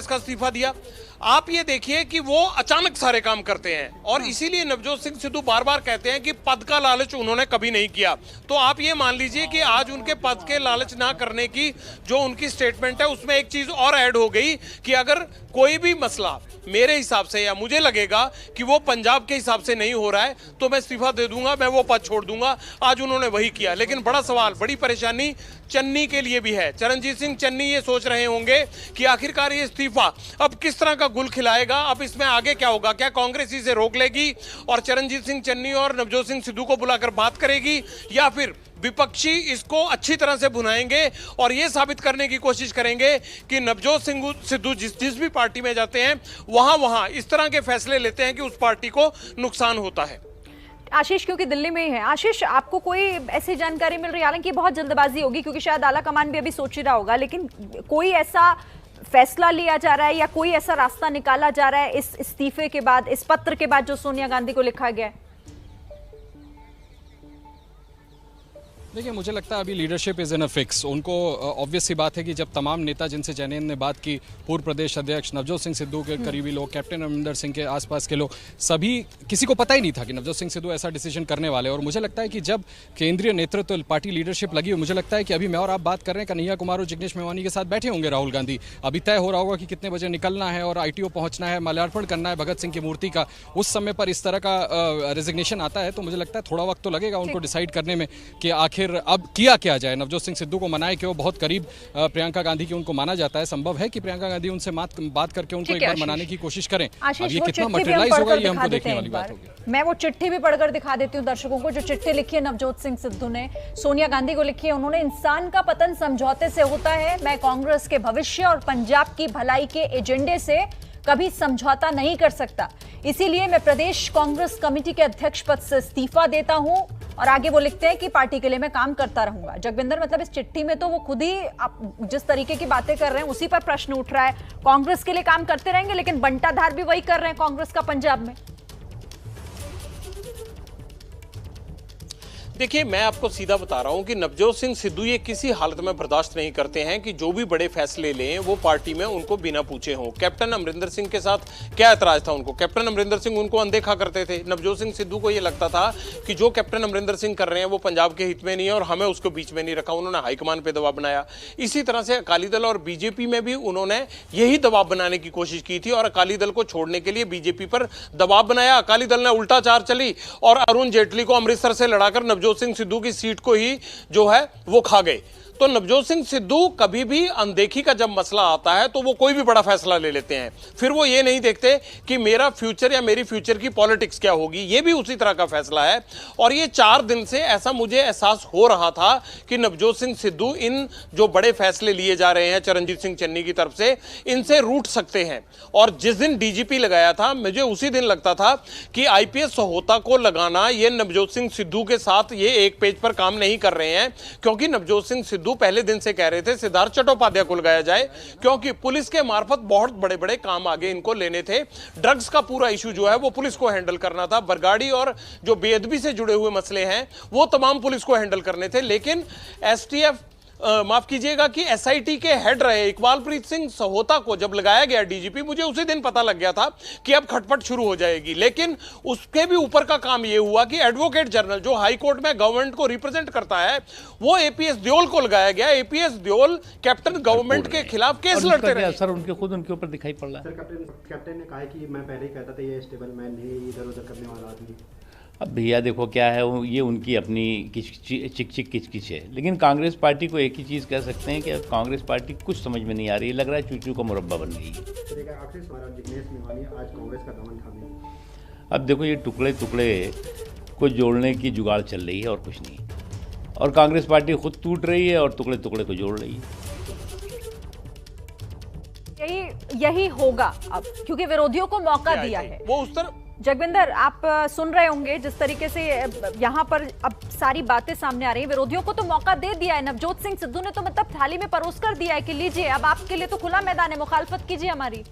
का इस्तीफा दिया, आप ये देखिए कि वो अचानक सारे काम करते हैं। और इसीलिए नवजोत सिंह सिद्धू बार बार कहते हैं कि पद का लालच उन्होंने कभी नहीं किया। तो आप ये मान लीजिए कि आज उनके पद के लालच ना करने की जो उनकी स्टेटमेंट है उसमें एक चीज और ऐड हो गई कि अगर कोई भी मसला मेरे हिसाब से या मुझे लगेगा कि वो पंजाब के हिसाब से नहीं हो रहा है तो मैं इस्तीफा दे दूंगा, मैं वो पद छोड़ दूंगा। आज उन्होंने वही किया। लेकिन बड़ा सवाल, बड़ी परेशानी चन्नी के लिए भी है। चरणजीत सिंह चन्नी ये सोच रहे होंगे कि आखिरकार ये इस्तीफा अब किस तरह का गुल खिलाएगा, अब इसमें आगे क्या होगा, क्या कांग्रेस इसे रोक लेगी और चरणजीत सिंह चन्नी और नवजोत सिंह सिद्धू को बुलाकर बात करेगी, या फिर विपक्षी इसको अच्छी तरह से भुनाएंगे और ये साबित करने की कोशिश करेंगे कि नवजोत सिंह सिद्धू जिस भी पार्टी में जाते हैं वहां इस तरह के फैसले लेते हैं कि उस पार्टी को नुकसान होता है। आशीष क्योंकि दिल्ली में ही है, आशीष आपको कोई ऐसी जानकारी मिल रही है? हालांकि बहुत जल्दबाजी होगी क्योंकि शायद आला कमान भी अभी सोच ही रहा होगा, लेकिन कोई ऐसा फैसला लिया जा रहा है या कोई ऐसा रास्ता निकाला जा रहा है इस इस्तीफे के बाद, इस पत्र के बाद जो सोनिया गांधी को लिखा गया है? देखिए, मुझे लगता है अभी leadership is in a fix. उनको ऑब्वियस सी बात है कि जब तमाम नेता जिनसे जैनेन ने बात की, पूर्व प्रदेश अध्यक्ष नवजोत सिंह सिद्धू के करीबी लोग, कैप्टन अमरिंदर सिंह के आसपास के लोग, सभी किसी को पता ही नहीं था कि नवजोत सिंह सिद्धू ऐसा डिसीजन करने वाले। और मुझे लगता है कि जब केंद्रीय नेतृत्व, पार्टी लीडरशिप लगी, मुझे लगता है कि अभी मैं और आप बात कर रहे हैं, कन्हैया कुमार और जिग्नेश मेवानी के साथ बैठे होंगे राहुल गांधी। अभी तय हो रहा होगा कि कितने बजे निकलना है और ITO पहुंचना है, माल्यार्पण करना है भगत सिंह की मूर्ति का। उस समय पर इस तरह का रेजिग्नेशन आता है तो मुझे लगता है थोड़ा वक्त तो लगेगा उनको डिसाइड करने में कि आखिर अब क्या जाए। नवजोत सिंह सिद्धू को मनाए कि वो बहुत करीब प्रियंका गांधी की उनको माना जाता है। संभव है कि प्रियंका गांधी उनसे बात करके उनको एक बार मनाने की कोशिश करें। अब ये कितना मटेरियलाइज होगा ये हमको देखने वाली बात होगी। मैं वो चिट्ठी भी पढ़कर दिखा देती हूँ दर्शकों को, जो चिट्ठी लिखी है नवजोत सिंह सिद्धू ने सोनिया गांधी को लिखी है। उन्होंने, इंसान का पतन समझौते से होता है, मैं कांग्रेस के भविष्य और पंजाब की भलाई के एजेंडे से कभी समझौता नहीं कर सकता, इसीलिए मैं प्रदेश कांग्रेस कमेटी के अध्यक्ष पद से इस्तीफा देता हूं। और आगे वो लिखते हैं कि पार्टी के लिए मैं काम करता रहूंगा। जगविंदर, मतलब इस चिट्ठी में तो वो खुद ही जिस तरीके की बातें कर रहे हैं उसी पर प्रश्न उठ रहा है। कांग्रेस के लिए काम करते रहेंगे, लेकिन बंटाधार भी वही कर रहे हैं कांग्रेस का पंजाब में। देखिए, मैं आपको सीधा बता रहा हूं कि नवजोत सिंह सिद्धू ये किसी हालत में बर्दाश्त नहीं करते हैं कि जो भी बड़े फैसले लें वो पार्टी में उनको बिना पूछे हों। कैप्टन अमरिंदर सिंह के साथ क्या ऐतराज था उनको? कैप्टन अमरिंदर सिंह उनको अनदेखा करते थे। नवजोत सिंह सिद्धू को ये लगता था कि जो कैप्टन अमरिंदर सिंह कर रहे हैं वो पंजाब के हित में नहीं है और हमें उसको बीच में नहीं रखा। उन्होंने हाईकमान पर दबाव बनाया। इसी तरह से अकाली दल और बीजेपी में भी उन्होंने यही दबाव बनाने की कोशिश की थी और अकाली दल को छोड़ने के लिए बीजेपी पर दबाव बनाया। अकाली दल ने उल्टा चाल चली और अरुण जेटली को अमृतसर से लड़ाकर नवजोत सिंह सिद्धू की सीट को ही जो है वो खा गए। तो नवजोत सिंह सिद्धू कभी भी अनदेखी का जब मसला आता है तो वो कोई भी बड़ा फैसला ले लेते हैं। फिर वो ये नहीं देखते कि मेरा फ्यूचर या मेरी फ्यूचर की पॉलिटिक्स क्या होगी। ये भी उसी तरह का फैसला है। और ये 4 दिन से ऐसा मुझे एहसास हो रहा था कि नवजोत सिंह सिद्धू इन जो बड़े फैसले लिए जा रहे हैं चरणजीत सिंह चन्नी की तरफ से, इनसे रूठ सकते हैं। और जिस दिन डीजीपी लगाया था, मुझे उसी दिन लगता था कि IPS सहोता को लगाना, ये नवजोत सिंह सिद्धू के साथ ये एक पेज पर काम नहीं कर रहे हैं। क्योंकि नवजोत सिंह सिद्धू पहले दिन से कह रहे थे सिद्धार्थ चट्टोपाध्याय को लगाया जाए, क्योंकि पुलिस के मार्फत बहुत बड़े बड़े काम आगे इनको लेने थे। ड्रग्स का पूरा इशू जो है वो पुलिस को हैंडल करना था। बरगाड़ी और जो बेअदबी से जुड़े हुए मसले हैं वो तमाम पुलिस को हैंडल करने थे। लेकिन STF माफ कीजिएगा कि SIT के हेड रहे इकबालप्रीत सिंह सहोता को जब लगाया गया DGP, मुझे उसी दिन पता लग गया था कि अब खटपट शुरू हो जाएगी। लेकिन उसके भी ऊपर का काम यह हुआ कि एडवोकेट जनरल जो हाई कोर्ट में गवर्नमेंट को रिप्रेजेंट करता है, वो APS दियोल को लगाया गया। APS दियोल कैप्टन गवर्नमेंट के खिलाफ केस लड़ते रहे। सर उनके ऊपर दिखाई पड़ रहा है। कैप्टन ने कहा कि मैं पहले ही कहता था ये स्टेबल मैन नहीं, इधर उधर करने वाला आदमी। अब भैया देखो क्या है, ये उनकी अपनी किचकिच है। लेकिन कांग्रेस पार्टी को एक ही चीज़ कह सकते हैं कि अब कांग्रेस पार्टी कुछ समझ में नहीं आ रही, लग रहा है चूचू का मुरब्बा बन गई। आखिरी सवाल, जिग्नेश मेवानी आज कांग्रेस का दमन थामे। अब देखो, ये टुकड़े टुकड़े को जोड़ने की जुगाड़ चल रही है और कुछ नहीं। और कांग्रेस पार्टी खुद टूट रही है और टुकड़े टुकड़े को जोड़ रही है। यही होगा अब, क्योंकि विरोधियों को मौका दिया है वो उस तरह। जगविंदर, आप सुन रहे होंगे जिस तरीके से यहाँ पर अब सारी बातें सामने आ रही हैं। विरोधियों को तो मौका दे दिया है नवजोत सिंह सिद्धू ने, तो मतलब थाली में परोस कर दिया है कि लीजिए, अब आपके लिए तो खुला मैदान है, मुखालफत कीजिए हमारी।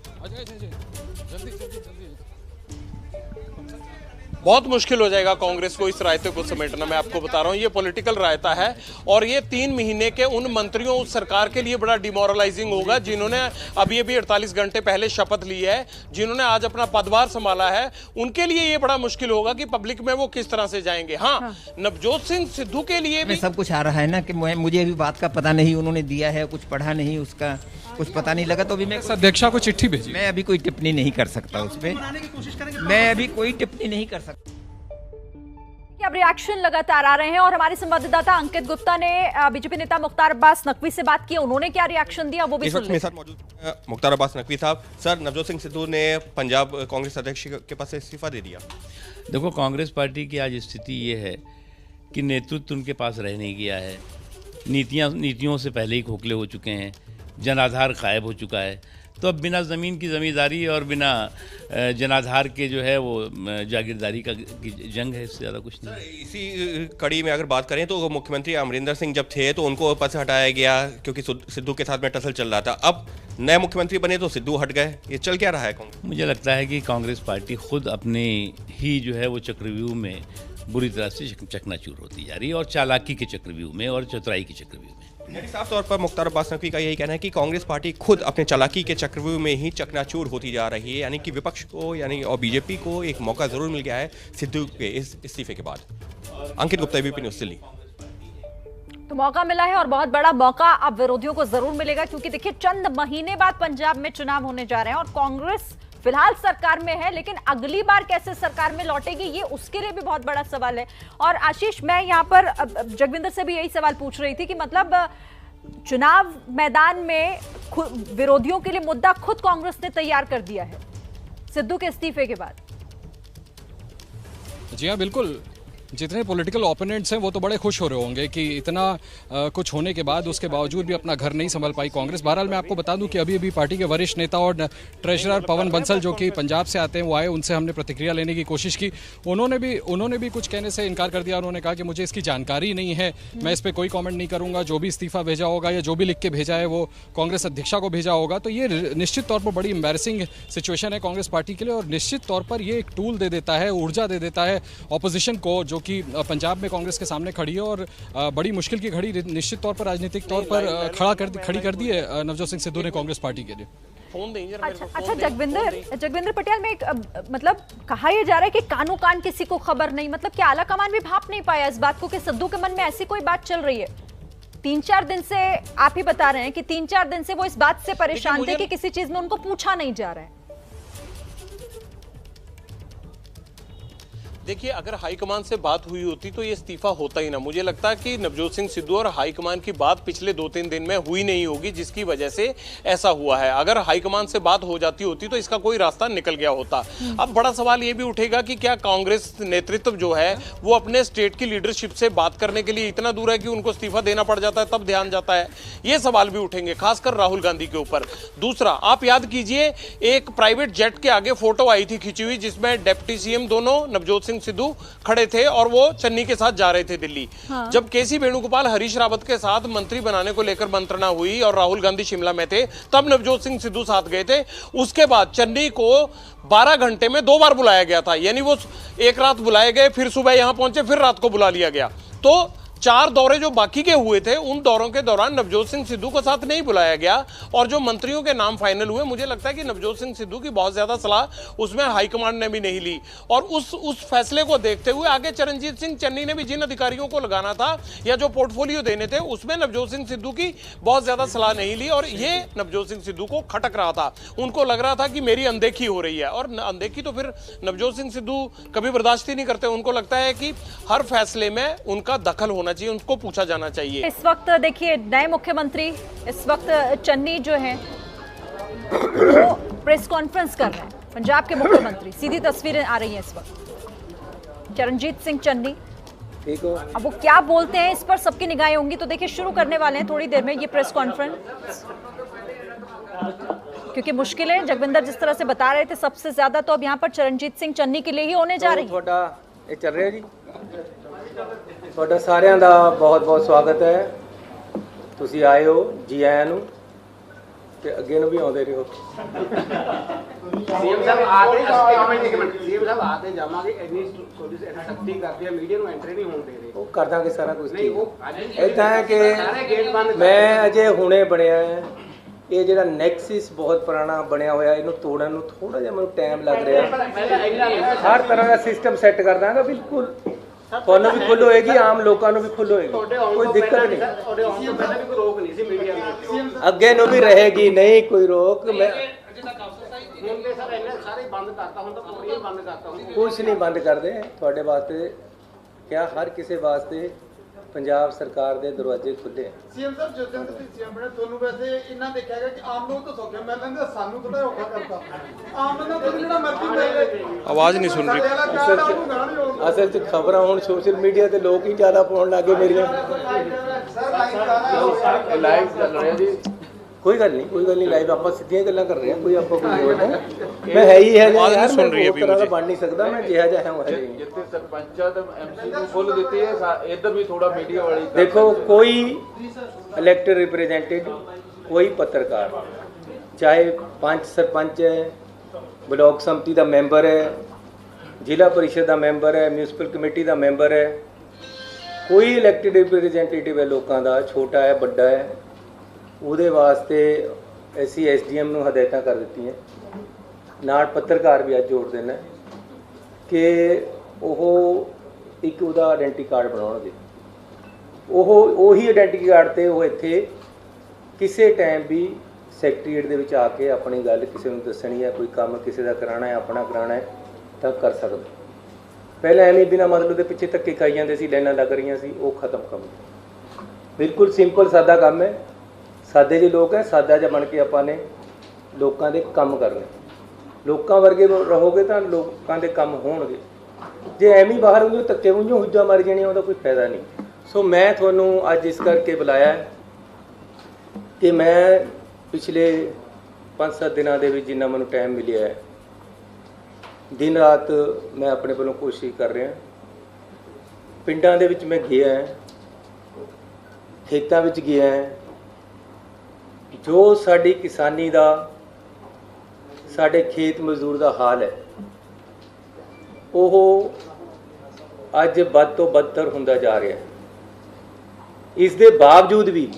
बहुत मुश्किल हो जाएगा कांग्रेस को इस रायते को समेटना। मैं आपको बता रहा हूं, ये पॉलिटिकल रायता है और ये 3 महीने के उन मंत्रियों, उस सरकार के लिए बड़ा डिमोरलाइजिंग होगा जिन्होंने अभी 48 घंटे पहले शपथ ली है, जिन्होंने आज अपना पदभार संभाला है। उनके लिए ये बड़ा मुश्किल होगा कि पब्लिक में वो किस तरह से जाएंगे। हाँ, नवजोत सिंह सिद्धू के लिए भी सब कुछ आ रहा है ना कि मुझे अभी बात का पता नहीं, उन्होंने दिया है, कुछ पढ़ा नहीं उसका। कुछ पता नहीं लगा, तो अभी मैं अध्यक्षा को चिट्ठी भेजी। मैं अभी कोई टिप्पणी नहीं कर सकता उस पर, मैं अभी कोई टिप्पणी नहीं कर सकता। अब रिएक्शन लगातार आ रहे हैं और हमारे संवाददाता अंकित गुप्ता ने बीजेपी नेता मुख्तार अब्बास नकवी से बात की, उन्होंने क्या रिएक्शन दिया वो भी सुन लें। मेरे साथ मौजूद मुख्तार अब्बास नकवी साहब। सर, नवजोत सिंह सिद्धू ने पंजाब कांग्रेस अध्यक्ष के पद से इस्तीफा दे दिया। देखो, कांग्रेस पार्टी की आज स्थिति ये है कि नेतृत्व उनके पास रह नहीं गया है, नीतियों से पहले ही खोखले हो चुके हैं, जनाधार गायब हो चुका है। तो अब बिना ज़मीन की ज़मींदारी और बिना जनाधार के जो है वो जागीरदारी का जंग है, इससे ज़्यादा कुछ नहीं। इसी कड़ी में अगर बात करें तो मुख्यमंत्री अमरिंदर सिंह जब थे तो उनको पद से हटाया गया क्योंकि सिद्धू के साथ में टसल चल रहा था। अब नए मुख्यमंत्री बने तो सिद्धू हट गए, ये चल क्या रहा है कांग्रेस? मुझे लगता है कि कांग्रेस पार्टी खुद अपने ही जो है वो चक्रव्यूह में बुरी तरह से चकनाचूर होती जा रही है, और चालाकी के चक्रव्यूह में और चतुराई के चक्रव्यूह में। साफ तौर पर मुख्तार अब्बास नकवी का यही कहना है कि कांग्रेस पार्टी खुद अपने चालाकी के चक्रव्यूह में ही चकनाचूर होती जा रही है, यानी कि विपक्ष को और बीजेपी को एक मौका जरूर मिल गया है सिद्धू के इस इस्तीफे के बाद। अंकित गुप्ता, एबीपी न्यूज़, दिल्ली। तो मौका मिला है और बहुत बड़ा मौका अब विरोधियों को जरूर मिलेगा, क्योंकि देखिए चंद महीने बाद पंजाब में चुनाव होने जा रहे हैं और कांग्रेस फिलहाल सरकार में है, लेकिन अगली बार कैसे सरकार में लौटेगी ये उसके लिए भी बहुत बड़ा सवाल है। और आशीष, मैं यहाँ पर जगविंदर से भी यही सवाल पूछ रही थी कि मतलब चुनाव मैदान में विरोधियों के लिए मुद्दा खुद कांग्रेस ने तैयार कर दिया है सिद्धू के इस्तीफे के बाद। जी हाँ, बिल्कुल। जितने पॉलिटिकल ओपोनेंट्स हैं वो तो बड़े खुश हो रहे होंगे कि इतना कुछ होने के बाद उसके बावजूद भी अपना घर नहीं संभाल पाई कांग्रेस। बहरहाल मैं आपको बता दूं कि अभी पार्टी के वरिष्ठ नेता और ट्रेजरर पवन बंसल जो कि पंजाब से आते हैं वो आए, उनसे हमने प्रतिक्रिया लेने की कोशिश की। उन्होंने भी कुछ कहने से इनकार कर दिया। उन्होंने कहा कि मुझे इसकी जानकारी नहीं है, मैं इस पर कोई कॉमेंट नहीं करूँगा, जो भी इस्तीफा भेजा होगा या जो भी लिख के भेजा है वो कांग्रेस अध्यक्षा को भेजा होगा। तो ये निश्चित तौर पर बड़ी एम्बैरेसिंग सिचुएशन है कांग्रेस पार्टी के लिए, और निश्चित तौर पर ये एक टूल दे देता है, ऊर्जा दे देता है ऑपोजिशन को, जो कि पंजाब में कांग्रेस के सामने खड़ी है और बड़ी मुश्किल की घड़ी निश्चित तौर पर राजनीतिक तौर पर खड़ी कर दी है नवजोत सिंह सिद्धू ने कांग्रेस पार्टी के लिए। अच्छा जगविंदर पटेल में एक मतलब कहा यह जा रहा है कि कानो कान किसी को खबर नहीं, मतलब क्या आला कमान भी भाप नहीं पाया इस बात को कि सिद्धू के मन में ऐसी कोई बात चल रही है? 3-4 दिन से आप ही बता रहे हैं कि 3-4 दिन से वो इस बात से परेशान थे कि किसी चीज में उनको पूछा नहीं जा रहा है। देखिए, अगर हाईकमान से बात हुई होती तो ये इस्तीफा होता ही ना। मुझे लगता है कि नवजोत सिंह सिद्धू और हाईकमान की बात पिछले 2-3 दिन में हुई नहीं होगी, जिसकी वजह से ऐसा हुआ है। अगर हाईकमान से बात हो जाती होती तो इसका कोई रास्ता निकल गया होता। अब बड़ा सवाल ये भी उठेगा कि क्या कांग्रेस नेतृत्व जो है वो अपने स्टेट की लीडरशिप से बात करने के लिए इतना दूर है कि उनको इस्तीफा देना पड़ जाता है, तब ध्यान जाता है। ये सवाल भी उठेंगे, खासकर राहुल गांधी के ऊपर। दूसरा, आप याद कीजिए, एक प्राइवेट जेट के आगे फोटो आई थी खिंची हुई, जिसमें डिप्टी सीएम दोनों नवजोत सिंह सिद्धू खड़े थे और वो चन्नी के साथ जा रहे थे दिल्ली। हाँ। जब केसी वेणुगोपाल हरीश रावत के साथ मंत्री बनाने को लेकर मंत्रणा हुई और राहुल गांधी शिमला में थे, तब नवजोत सिंह सिद्धू साथ गए थे। उसके बाद चन्नी को 12 घंटे में 2 बार बुलाया गया था, यानी वो एक रात बुलाए गए, फिर सुबह यहां पहुंचे, फिर रात को बुला लिया गया। तो 4 दौरे जो बाकी के हुए थे, उन दौरों के दौरान नवजोत सिंह सिद्धू को साथ नहीं बुलाया गया। और जो मंत्रियों के नाम फाइनल हुए, मुझे लगता है कि नवजोत सिंह सिद्धू की बहुत ज्यादा सलाह उसमें हाईकमांड ने भी नहीं ली। और उस फैसले को देखते हुए आगे चरणजीत सिंह चन्नी ने भी जिन अधिकारियों को लगाना था या जो पोर्टफोलियो देने थे, उसमें नवजोत सिंह सिद्धू की बहुत ज्यादा सलाह नहीं ली। और ये नवजोत सिंह सिद्धू को खटक रहा था, उनको लग रहा था कि मेरी अनदेखी हो रही है। और अनदेखी तो फिर नवजोत सिंह सिद्धू कभी बर्दाश्त ही नहीं करते। उनको लगता है कि हर फैसले में उनका दखल होना चाहिए, उनको पूछा जाना चाहिए। इस वक्त देखिए नए मुख्यमंत्री इस वक्त चन्नी जो हैं वो प्रेस कॉन्फ्रेंस कर रहे हैं, पंजाब के मुख्यमंत्री। सीधी तस्वीरें आ रही हैं इस वक्त, चरणजीत सिंह चन्नी। ठीक हो, अब वो क्या बोलते हैं इस पर सबकी निगाहें होंगी। तो देखिए शुरू करने वाले हैं थोड़ी देर में ये प्रेस कॉन्फ्रेंस, क्योंकि मुश्किल है। जगविंदर जिस तरह से बता रहे थे, सबसे ज्यादा तो अब यहाँ पर चरणजीत सिंह चन्नी के लिए ही होने जा रही है। ये चल रहा है जी, ਤੁਹਾਡਾ ਸਾਰਿਆਂ ਦਾ ਬਹੁਤ-ਬਹੁਤ ਸਵਾਗਤ ਹੈ। ਤੁਸੀਂ ਆਏ ਹੋ, ਜੀ ਆਇਆਂ ਨੂੰ, ਤੇ ਅੱਗੇ ਨੂੰ ਵੀ ਆਉਂਦੇ ਰਹੋ। ਸੀਐਮ ਸਾਹਿਬ ਆਤੇ ਜਾਵਾਂਗੇ, ਇੰਨੀ ਥੋੜੀ ਸਖਤੀ ਕਰਦੇ ਆ, ਮੀਡੀਆ ਨੂੰ ਐਂਟਰੀ ਨਹੀਂ ਹੋਣ ਦੇ ਰਹੇ। ਉਹ ਕਰ ਦਾਂਗੇ ਸਾਰਾ ਕੁਝ। ਨਹੀਂ ਉਹ ਇਦਾਂ ਹੈ ਕਿ ਮੈਂ ਅਜੇ ਹੁਣੇ ਬਣਿਆ ਹੈ, ਇਹ ਜਿਹੜਾ ਨੈਕਸਿਸ ਬਹੁਤ ਪੁਰਾਣਾ ਬਣਿਆ ਹੋਇਆ, ਇਹਨੂੰ ਤੋੜਨ ਨੂੰ ਥੋੜਾ ਜਿਹਾ ਮੈਨੂੰ ਟਾਈਮ ਲੱਗ ਰਿਹਾ। ਹਰ ਤਰ੍ਹਾਂ ਦਾ ਸਿਸਟਮ ਸੈੱਟ ਕਰ ਦਾਂਗਾ, ਬਿਲਕੁਲ ਤੁਹਾਨੂੰ ਵੀ ਖੁੱਲ੍ਹ ਹੋਏਗੀ, ਆਮ ਲੋਕਾਂ ਨੂੰ ਵੀ ਖੁੱਲ੍ਹ ਹੋਏਗੀ, ਕੋਈ ਦਿੱਕਤ ਨਹੀਂ। ਤੁਹਾਡੇ ਆਉਣ ਤੋਂ ਪਹਿਲਾਂ ਵੀ ਕੋਈ ਰੋਕ ਨਹੀਂ ਸੀ ਮੀਡੀਆ ਨੂੰ, ਅੱਗੇ ਨੂੰ ਵੀ ਰਹੇਗੀ, ਨਹੀਂ ਕੋਈ ਰੋਕ। ਮੈਂ ਹੁਣ ਤੇ ਸਰ ਇਹਨੇ ਸਾਰੇ ਬੰਦ ਕਰਤਾ, ਹੁਣ ਤਾਂ ਪੂਰੀ ਬੰਦ ਕਰਤਾ। ਕੁਛ ਨਹੀਂ ਬੰਦ ਕਰਦੇ ਤੁਹਾਡੇ ਵਾਸਤੇ, ਕਿਆ ਹਰ ਕਿਸੇ ਵਾਸਤੇ ਪੰਜਾਬ ਸਰਕਾਰ ਦੇ ਦਰਵਾਜ਼ੇ ਖੁੱਲੇ ਆ। ਸੀਐਮ ਸਾਹਿਬ ਜਦੋਂ ਤੁਸੀਂ ਸੀਐਮ ਬਣੇ ਤੁਹਾਨੂੰ ਵੈਸੇ ਇੰਨਾ ਦੇਖਿਆ ਗਿਆ ਕਿ ਆਮ ਲੋਕ ਤਾਂ ਸੌਖੇ ਮਿਲ ਲੈਂਦੇ, ਸਾਨੂੰ ਥੋੜਾ ਔਖਾ ਕਰਤਾ। ਆਮ ਬੰਦਾ ਤੁਹਾਨੂੰ ਜਿਹੜਾ ਮਰਜ਼ੀ ਮਿਲ ਲੈ, आवाज नहीं सुन रही। ਅਸਲ 'ਚ ਖਬਰਾਂ ਹੁਣ ਸੋਸ਼ਲ ਮੀਡੀਆ ਤੇ ਲੋਕ ਹੀ ਜ਼ਿਆਦਾ ਪਾਉਣ ਲੱਗੇ ਮੇਰੀਆਂ। ਲਾਈਵ ਚੱਲ ਰਿਹਾ ਜੀ। ਕੋਈ ਗੱਲ ਨਹੀਂ ਲਾਈਵ ਆਪਾਂ ਸਿੱਧੀਆਂ ਗੱਲਾਂ ਕਰ ਰਹੇ ਹਾਂ, ਕੋਈ ਆਪਾਂ ਕੋਈ ਲੋੜ ਨਹੀਂ। ਮੈਂ ਹੈ ਹੀ ਹੈ ਯਾਰ, ਮੈਂ ਬਹੁਤ ਤਰ੍ਹਾਂ ਦਾ ਬਣ ਨਹੀਂ ਸਕਦਾ, ਮੈਂ ਜਿਹਾ ਜਿਹਾ ਹਾਂ ਉਹ ਹੈ। ਜਿੱਥੇ ਸਰਪੰਚਾਂ ਤੇ ਐਮਸੀ ਨੂੰ ਫੁੱਲ ਦਿੱਤੀ ਹੈ, ਇੱਧਰ ਵੀ ਥੋੜਾ ਮੀਡੀਆ ਵਾਲੀ ਦੇਖੋ, ਕੋਈ ਇਲੈਕਟਡ ਰਿਪਰੈਜ਼ੈਂਟੇਟਿਵ, ਕੋਈ ਪੱਤਰਕਾਰ, ਚਾਹੇ ਪੰਚ ਸਰਪੰਚ ਹੈ, ਬਲਾਕ ਸੰਮਤੀ ਦਾ ਮੈਂਬਰ ਹੈ, ਜ਼ਿਲ੍ਹਾ ਪਰਿਸ਼ਦ ਦਾ ਮੈਂਬਰ ਹੈ, ਮਿਊਨਿਸਪਲ ਕਮੇਟੀ ਦਾ ਮੈਂਬਰ ਹੈ, ਕੋਈ ਇਲੈਕਟਡ ਰਿਪਰੈਜ਼ੈਂਟੇਟਿਵ ਹੈ ਲੋਕਾਂ ਦਾ, ਛੋਟਾ ਹੈ ਵੱਡਾ ਹੈ, ਉਹਦੇ ਵਾਸਤੇ ਅਸੀਂ ਐਸਡੀਐਮ ਨੂੰ ਹਦਾਇਤਾਂ ਕਰ ਦਿੱਤੀਆਂ, ਨਾਲ ਪੱਤਰਕਾਰ ਵੀ ਅੱਜ ਜੋੜ ਦੇਣਾ ਕਿ ਉਹ ਇੱਕ ਉਹਦਾ ਆਇਡੈਂਟੀ ਕਾਰਡ ਬਣਾਉਣਗੇ। ਉਹੀ ਆਇਡੈਂਟੀ ਕਾਰਡ 'ਤੇ ਉਹ ਇੱਥੇ ਕਿਸੇ ਟਾਈਮ ਵੀ ਸੈਕਟਰੀਏਟ ਦੇ ਵਿੱਚ ਆ ਕੇ ਆਪਣੀ ਗੱਲ ਕਿਸੇ ਨੂੰ ਦੱਸਣੀ ਹੈ, ਕੋਈ ਕੰਮ ਕਿਸੇ ਦਾ ਕਰਾਉਣਾ ਹੈ, ਆਪਣਾ ਕਰਾਉਣਾ ਹੈ ਤਾਂ ਕਰ ਸਕਦਾ। ਪਹਿਲਾਂ ਐਵੇਂ ਬਿਨਾਂ ਮਤਲਬ ਦੇ ਪਿੱਛੇ ਧੱਕੇ ਖਾਈ ਜਾਂਦੇ ਸੀ, ਲਾਈਨਾਂ ਲੱਗ ਰਹੀਆਂ ਸੀ, ਉਹ ਖਤਮ ਕੰਮ। ਬਿਲਕੁਲ ਸਿੰਪਲ ਸਾਦਾ ਕੰਮ ਹੈ, ਸਾਦੇ ਜਿਹੇ ਲੋਕ ਹੈ, ਸਾਦਾ ਜਿਹਾ ਬਣ ਕੇ ਆਪਾਂ ਨੇ ਲੋਕਾਂ ਦੇ ਕੰਮ ਕਰਨੇ। ਲੋਕਾਂ ਵਰਗੇ ਰਹੋਗੇ ਤਾਂ ਲੋਕਾਂ ਦੇ ਕੰਮ ਹੋਣਗੇ। ਜੇ ਐਵੇਂ ਹੀ ਬਾਹਰ ਉਹਨੂੰ ਧੱਕੇ ਮੂੰਹੋਂ ਹੁੱਜਾ ਮਾਰੀ ਜਾਣੀ, ਉਹਦਾ ਕੋਈ ਫਾਇਦਾ ਨਹੀਂ। ਸੋ ਮੈਂ ਤੁਹਾਨੂੰ ਅੱਜ ਇਸ ਕਰਕੇ ਬੁਲਾਇਆ ਕਿ ਮੈਂ ਪਿਛਲੇ 5-7 ਦਿਨਾਂ ਦੇ ਵਿੱਚ ਜਿੰਨਾ ਮੈਨੂੰ ਟਾਈਮ ਮਿਲਿਆ ਹੈ, ਦਿਨ ਰਾਤ ਮੈਂ ਆਪਣੇ ਵੱਲੋਂ ਕੋਸ਼ਿਸ਼ ਕਰ ਰਿਹਾ। ਪਿੰਡਾਂ ਦੇ ਵਿੱਚ ਮੈਂ ਗਿਆ, ਖੇਤਾਂ ਵਿੱਚ ਗਿਆ, ਜੋ ਸਾਡੀ ਕਿਸਾਨੀ ਦਾ, ਸਾਡੇ ਖੇਤ ਮਜ਼ਦੂਰ ਦਾ ਹਾਲ ਹੈ, ਉਹ ਅੱਜ ਵੱਧ ਤੋਂ ਬਦਤਰ ਹੁੰਦਾ ਜਾ ਰਿਹਾ ਹੈ। ਇਸ ਦੇ ਬਾਵਜੂਦ ਵੀ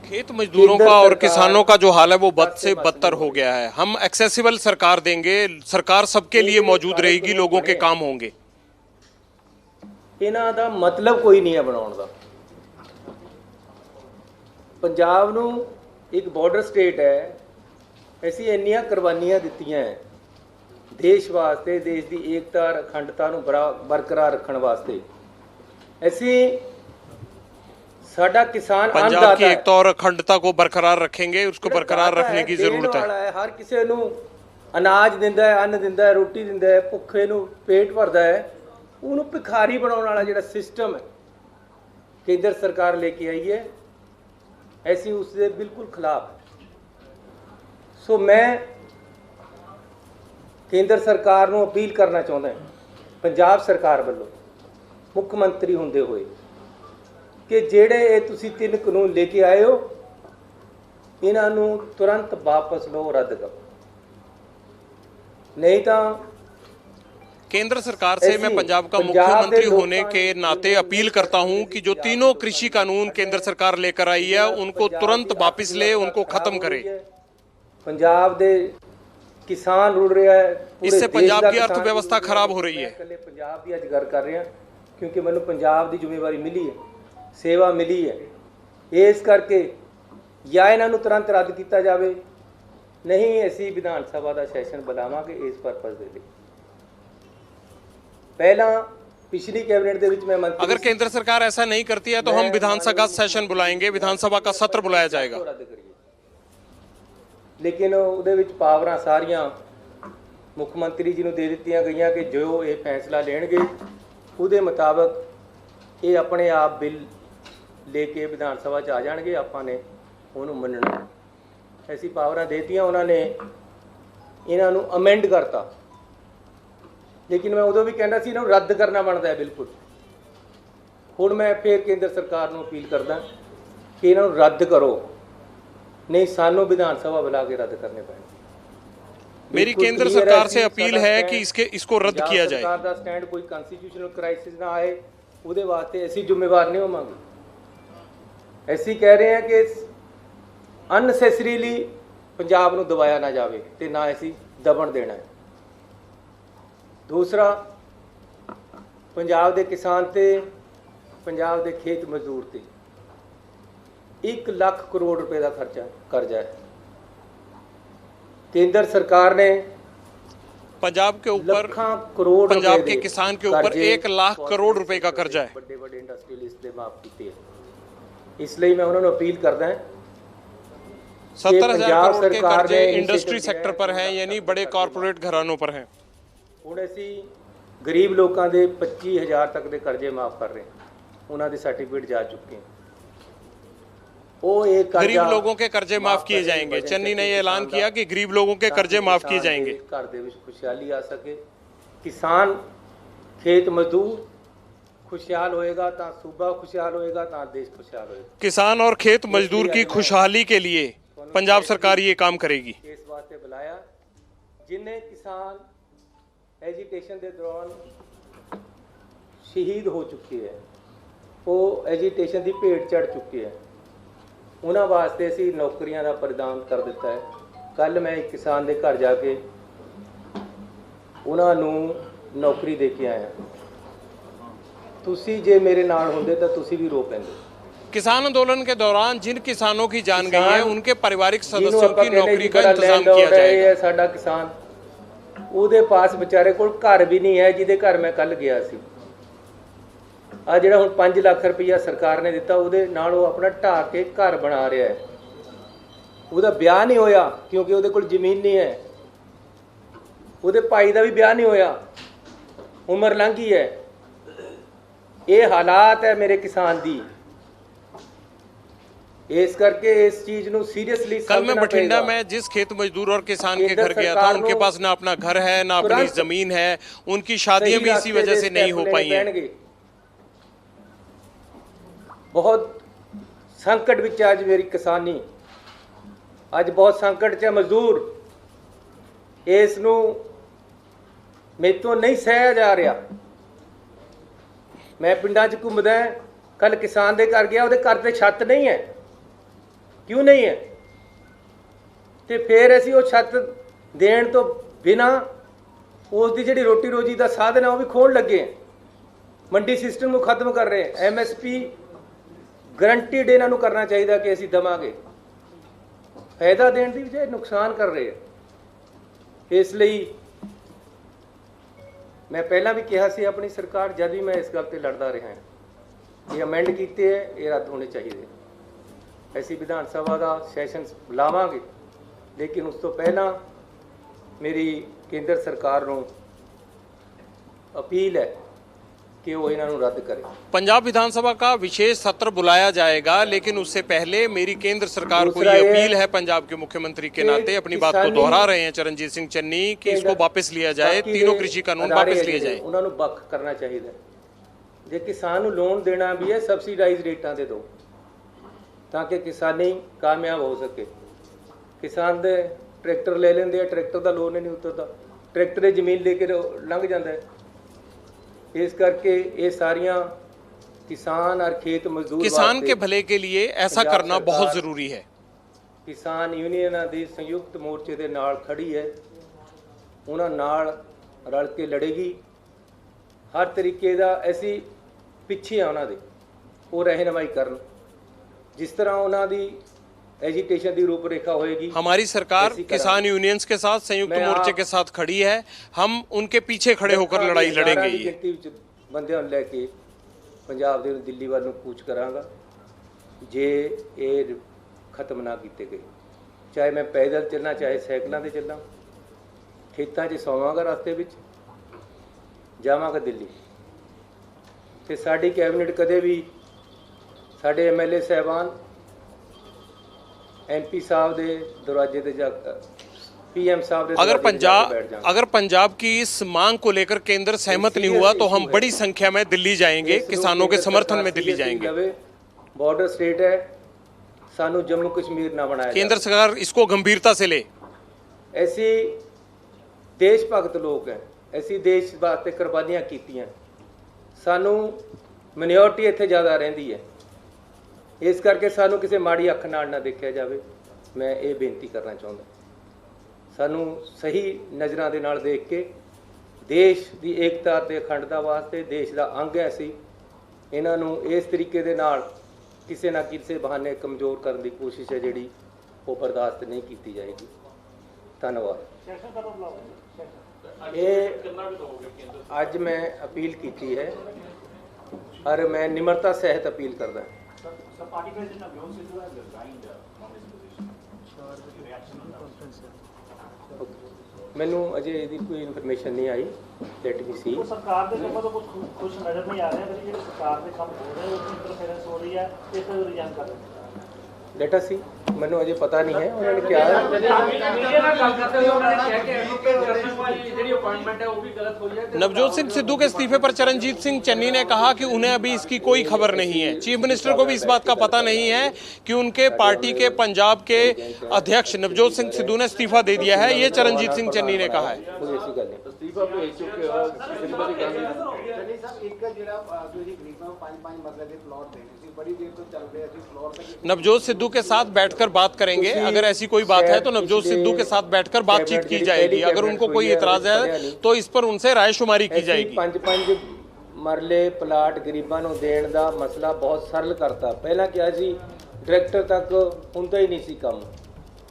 खेत मजदूरों का और किसानों का जो हाल है वो बद से बदतर हो गया है। हम एक्सेसिबल सरकार देंगे, सरकार सबके लिए मौजूद रहेगी, लोगों के काम होंगे। ਇਹਨਾਂ ਦਾ ਮਤਲਬ ਕੋਈ ਨਹੀਂ ਹੈ ਬਣਾਉਣ ਦਾ। ਪੰਜਾਬ ਨੂੰ ਇੱਕ ਬਾਰਡਰ ਸਟੇਟ ਹੈ, ਅਸੀਂ ਇੰਨੀਆਂ ਕੁਰਬਾਨੀਆਂ ਦਿੱਤੀਆਂ ਹੈ ਦੇਸ਼ ਵਾਸਤੇ, ਦੇਸ਼ ਦੀ ਏਕਤਾ ਅਖੰਡਤਾ ਨੂੰ ਬਰਕਰਾਰ ਰੱਖਣ ਵਾਸਤੇ। ਅਸੀਂ साडा किसान पंजाब की एकता और अखंडता को बरकरार रखेंगे, उसको बरकरार रखने की जरूरत है। हर किसी ਨੂੰ अनाज ਦਿੰਦਾ ਹੈ, ਅੰਨ ਦਿੰਦਾ ਹੈ, ਰੋਟੀ ਦਿੰਦਾ ਹੈ, ਭੁੱਖੇ ਨੂੰ ਪੇਟ ਭਰਦਾ ਹੈ। ਉਹਨੂੰ ਭਿਖਾਰੀ ਬਣਾਉਣ ਵਾਲਾ ਜਿਹੜਾ ਸਿਸਟਮ ਹੈ ਕੇਂਦਰ ਸਰਕਾਰ ਲੈ ਕੇ ਆਈ ਹੈ, ਅਸੀਂ ਉਸ ਦੇ ਬਿਲਕੁਲ ਖਿਲਾਫ। ਸੋ ਮੈਂ ਕੇਂਦਰ ਸਰਕਾਰ ਨੂੰ ਅਪੀਲ ਕਰਨਾ ਚਾਹੁੰਦਾ ਹਾਂ, ਪੰਜਾਬ ਸਰਕਾਰ ਵੱਲੋਂ ਮੁੱਖ ਮੰਤਰੀ ਹੁੰਦੇ ਹੋਏ, ਕਿ ਜਿਹੜੇ ਇਹ ਤੁਸੀਂ 3 ਕਾਨੂੰਨ ਲੈ ਕੇ ਆਏ ਹੋ, ਇਹਨਾਂ ਨੂੰ ਤੁਰੰਤ ਵਾਪਸ ਲਓ, ਰੱਦ ਕਰੋ, नहीं तो केंद्र सरकार से मैं पंजाब का मुख्यमंत्री होने के नाते अपील करता हूं कि जो तीनों कृषि कानून केंद्र सरकार लेकर आई है उनको तुरंत वापस ले, उनको खत्म करे। पंजाब दे किसान रुड़ रहा है, इससे पंजाब की अर्थव्यवस्था खराब हो रही है। पंजाब की अज गल कर रहे हैं क्योंकि मैंने पंजाब की जिम्मेवारी मिली है, सेवा मिली है, इस करके या इन्हों तुरंत रद्द किया जाए, नहीं असी विधान सभा का सैशन बुलावांगे इस परपज़ के लिए। पहला पिछली कैबिनेट के मैं मंत्री, अगर केंद्र सरकार ऐसा नहीं करती है तो हम विधानसभा सेशन बुलाएंगे, विधानसभा का सत्र बुलाया जाएगा। लेकिन उहदे विच पावरां सारियां मुख्यमंत्री जी नूं दे दित्तियां गईयां कि जो ये फैसला लेणगे उहदे मुताबक ये अपने आप बिल लेके विधान सभा च आ जाणगे, आपां ने उहनूं मन्नना। ऐसी पावरां देतियां उन्होंने, इन्हां नूं अमेंड करता, लेकिन मैं उदों भी कहना सी इन्हां रद्द करना बनता है बिल्कुल। हुण मैं फिर केंद्र सरकार नूं अपील करदा कि इन्हां नूं रद्द करो, नहीं सानूं विधान सभा बुला के रद्द करने पैणगे। मेरी केंद्र सरकार से अपील है कि इसको रद्द किया जाए। सरकार दा स्टैंड कोई कॉन्स्टिट्यूशनल क्राइसिस ना आए, उहदे वास्ते असीं जिम्मेवार नहीं होवांगे। असीं कह रहे हैं कि अननैसेसरीली पंजाब नूं दबाया ना जाए ते ना असीं दबण देना है। दूसरा, ਪੰਜਾਬ ਦੇ ਕਿਸਾਨ ਤੇ ਪੰਜਾਬ ਦੇ ਖੇਤ ਮਜ਼ਦੂਰ ਤੇ 1 ਲੱਖ ਕਰੋੜ रुपए का कर्जा है। केंद्र सरकार ने पंजाब के ऊपर करोड़ पंजाब के किसान के ऊपर 1 लाख करोड़ रुपए का कर्जा है। बड़े बड़े इंडस्ट्रीलिस्ट ने माफ किए, इसलिए मैं उन्होंने अपील करदा है 70,000 करोड़ के कर्जे इंडस्ट्री सेक्टर पर हैं, यानी बड़े कॉर्पोरेट घरानों पर हैं। ਹੁਣ ਅਸੀਂ गरीब लोगों के 25,000 तक के कर्जे माफ कर रहे हैं, उन्होंने सर्टिफिकेट जा चुके हैं। गरीब लोगों के कर्जे माफ किए जाएंगे। चन्नी ने ये ऐलान किया कि गरीब लोगों के कर्जे माफ किए जाएंगे। घर दे विच खुशहाली आ सके, किसान खेत मजदूर खुशहाल होएगा तो सूबा खुशहाल होएगा तो देश खुशहाल होएगा। किसान और खेत मजदूर की खुशहाली के लिए पंजाब सरकार ये काम करेगी। इस वास्ते बुलाया जिन्हें किसान एजिटेशन के दौरान शहीद हो चुके हैं, वो एजिटेशन की भेंट चढ़ चुके हैं, उन्होंने वास्ते असी नौकरियां का प्रदान कर दिता है। कल मैं एक किसान के घर जाके उन्होंने नौकरी दे के आया। तुसी जे मेरे नाल होंदे तो तुसी भी रो पैंदे। किसान आंदोलन के दौरान जिन किसानों की जान गई है उनके पारिवारिक सदस्यों की नौकरी का इंतजाम किया जाएगा। साडा किसान ਉਹਦੇ ਪਾਸ ਵਿਚਾਰੇ ਕੋਲ ਘਰ ਵੀ ਨਹੀਂ ਹੈ, ਜਿਹਦੇ ਘਰ ਮੈਂ ਕੱਲ ਗਿਆ ਸੀ। ਆ ਜਿਹੜਾ ਹੁਣ 5 ਲੱਖ ਰੁਪਈਆ ਸਰਕਾਰ ਨੇ ਦਿੱਤਾ, ਉਹਦੇ ਨਾਲ ਉਹ ਆਪਣਾ ਢਾਹ ਕੇ ਘਰ ਬਣਾ ਰਿਹਾ ਹੈ। ਉਹਦਾ ਵਿਆਹ ਨਹੀਂ ਹੋਇਆ ਕਿਉਂਕਿ ਉਹਦੇ ਕੋਲ ਜ਼ਮੀਨ ਨਹੀਂ ਹੈ। ਉਹਦੇ ਭਾਈ ਦਾ ਵੀ ਵਿਆਹ ਨਹੀਂ ਹੋਇਆ, ਉਮਰ ਲੰਘ ਗਈ ਹੈ। ਇਹ ਹਾਲਾਤ ਹੈ ਮੇਰੇ किसान ਦੀ। इस करके इस चीज नु सीरियसली कल मैं बठिंडा में जिस खेत मजदूर और किसान के घर गया था, उनके पास ना अपना घर है ना अपनी जमीन है, उनकी शादियां भी इसी वजह से नहीं हो पाई हैं। बहुत संकट विच आज मेरी किसानी, आज बहुत संकट च मजदूर। इस नु मेरे तो नहीं सहया जा रहा। मैं पिंडा च घूमदा, कल किसान दे घर गया, ਉਹਦੇ घर ते छत नहीं है। क्यों नहीं है? तो फिर असी वो छत देण तो बिना उसकी जी रोटी रोजी का साधन है वो भी खोण लगे हैं। मंडी सिस्टम को खत्म कर रहे हैं। MSP गारंटीड इन्हों करना चाहिए कि असी देवांगे, फायदा देने की बजाय नुकसान कर रहे हैं। इसलिए मैं पहला भी कहा सी अपनी सरकार, जब भी मैं इस गल पर लड़ता रहा, ये अमेंड किए है, ये रद्द होने चाहिए। ऐसी विधान सभा का सैशन बुलावांगे, लेकिन उस तो पहला मेरी केंद्र सरकार को अपील है कि वो इन्हों रद्द करे। पंजाब विधानसभा का विशेष सत्र बुलाया जाएगा, लेकिन उससे पहले मेरी केंद्र सरकार को ये अपील है पंजाब के मुख्यमंत्री के नाते, अपनी बात को दोहरा रहे हैं चरणजीत सिंह चन्नी, कि इसको वापस लिया जाए, तीनों कृषि कानून वापस लिए जाए। उन्होंने बख करना चाहिए। जे किसान को लोन देना भी है, सबसिडाइज रेटा से दो, ताकि किसानी कामयाब हो सके। किसान दे ट्रैक्टर ले लेंगे, ट्रैक्टर का लोन ही नहीं उतरता, ट्रैक्टर की जमीन लेके लंघ जाता है। इस करके ये सारियां किसान और खेत मजदूर किसान के भले के लिए ऐसा करना बहुत जरूरी है। किसान यूनियन की संयुक्त मोर्चे के नाल खड़ी है, उन्होंने नाल रल के लड़ेगी हर तरीके का। ऐसी पिछे उन्होंने वो रहनुमाई करन, जिस तरह उन्होंने एजिटेशन की रूपरेखा होएगी। हमारी सरकार किसान यूनियंस के साथ, संयुक्त मोर्चे के साथ खड़ी है, हम उनके पीछे खड़े होकर लड़ाई लड़ेंगे। गिनती बंदे लैके पंजाब दे दिल्ली वाल नूं कूच करांगा जे ये खत्म ना किए गए। चाहे मैं पैदल चलना, चाहे साइकिलों से चलना, खेतों च सोवांगा, रास्ते विच जावांगा दिल्ली। ते साडी कैबिनेट कदे भी साढ़े MLA साहबान MP साहब दे दरवाजे ते जा PM साहब दे अगर पंजाब की इस मांग को लेकर केंद्र सहमत नहीं हुआ तो हम बड़ी संख्या में दिल्ली जाएंगे, किसानों के समर्थन में दिल्ली जाएंगे। बॉर्डर स्टेट है, सानू जम्मू कश्मीर ना बनाया। केंद्र सरकार इसको गंभीरता से ले। ऐसी देशभक्त लोग हैं, ऐसी देश वास्ते कुर्बानियां कीतियां। सानू मिनोरिटी इत्थे ज़्यादा रहिंदी है, इस करके सानू किसी माड़ी अख नाल ना देखा जाए। मैं ये बेनती करना चाहता, सानू सही नज़रां दे नाल देख के ਦੇਸ਼ ਦੀ ਏਕਤਾ ਤੇ ਅਖੰਡਤਾ ਵਾਸਤੇ ਦੇਸ਼ ਦਾ ਅੰਗ ਹੈ ਅਸੀਂ ਇਹਨਾਂ ਨੂੰ ਇਸ ਤਰੀਕੇ ਦੇ ਨਾਲ ਕਿਸੇ ਨਾ ਕਿਸੇ ਬਹਾਨੇ ਕਮਜ਼ੋਰ ਕਰਨ ਦੀ ਕੋਸ਼ਿਸ਼ ਹੈ ਜਿਹੜੀ ਉਹ ਬਰਦਾਸ਼ਤ ਨਹੀਂ ਕੀਤੀ ਜਾਏਗੀ। ਧੰਨਵਾਦ। ਇਹ ਅੱਜ ਮੈਂ ਅਪੀਲ ਕੀਤੀ ਹੈ ਔਰ ਮੈਂ ਨਿਮਰਤਾ ਸਹਿਤ ਅਪੀਲ ਕਰਦਾ ਮੈਨੂੰ ਅਜੇ ਇਹਦੀ ਕੋਈ ਇਨਫੋਰਮੇਸ਼ਨ ਨਹੀਂ ਆਈ। ਲੈਟ ਮੀ ਸੀ। ਸਰਕਾਰ ਦੇ ਕੰਮਾਂ ਤੋਂ ਕੁਝ ਖੁਸ਼ ਨਜ਼ਰ ਨਹੀਂ ਆ ਰਿਹਾ ਕਿ ਜਿਹੜੇ ਸਰਕਾਰ ਦੇ ਕੰਮ ਹੋ ਰਹੇ ਉਹ ਇੰਟਰਫੇਰੈਂਸ ਹੋ ਰਹੀ ਹੈ ਇਸ ਤੋਂ ਰਿਜ਼ਾਈਨ ਕਰ ਰਹੇ। ਲੈਟ ਅਸ ਸੀ। ਮੈਨੂੰ ਅਜੇ ਪਤਾ ਨਹੀਂ ਹੈ ਉਹਨਾਂ ਨੇ ਕਿਹਾ नवजोत सिंह सिद्धू के इस्तीफे पर चरणजीत सिंह चन्नी ने कहा कि उन्हें अभी इसकी कोई खबर नहीं है। चीफ मिनिस्टर को भी इस बात का पता नहीं है कि उनके पार्टी के पंजाब के अध्यक्ष नवजोत सिंह सिद्धू ने इस्तीफा दे दिया है। ये चरणजीत सिंह चन्नी ने कहा है। नवजोत सिद्धू के साथ बैठकर बात करेंगे। अगर ऐसी कोई बात है तो नवजोत सिद्धू के साथ बैठकर बातचीत की जाएगी। अगर उनको कोई इतराज है तो इस पर उनसे रायशुमारी की जाएगी। 5 मरले प्लाट गरीबां ਨੂੰ ਦੇਣ ਦਾ ਮਸਲਾ ਬਹੁਤ ਸਰਲ ਕਰਤਾ। ਪਹਿਲਾਂ ਕਿਹਾ ਸੀ ਡਾਇਰੈਕਟਰ ਤੱਕ ਹੁੰਦਾ ਹੀ ਨਹੀਂ ਸੀ ਕੰਮ।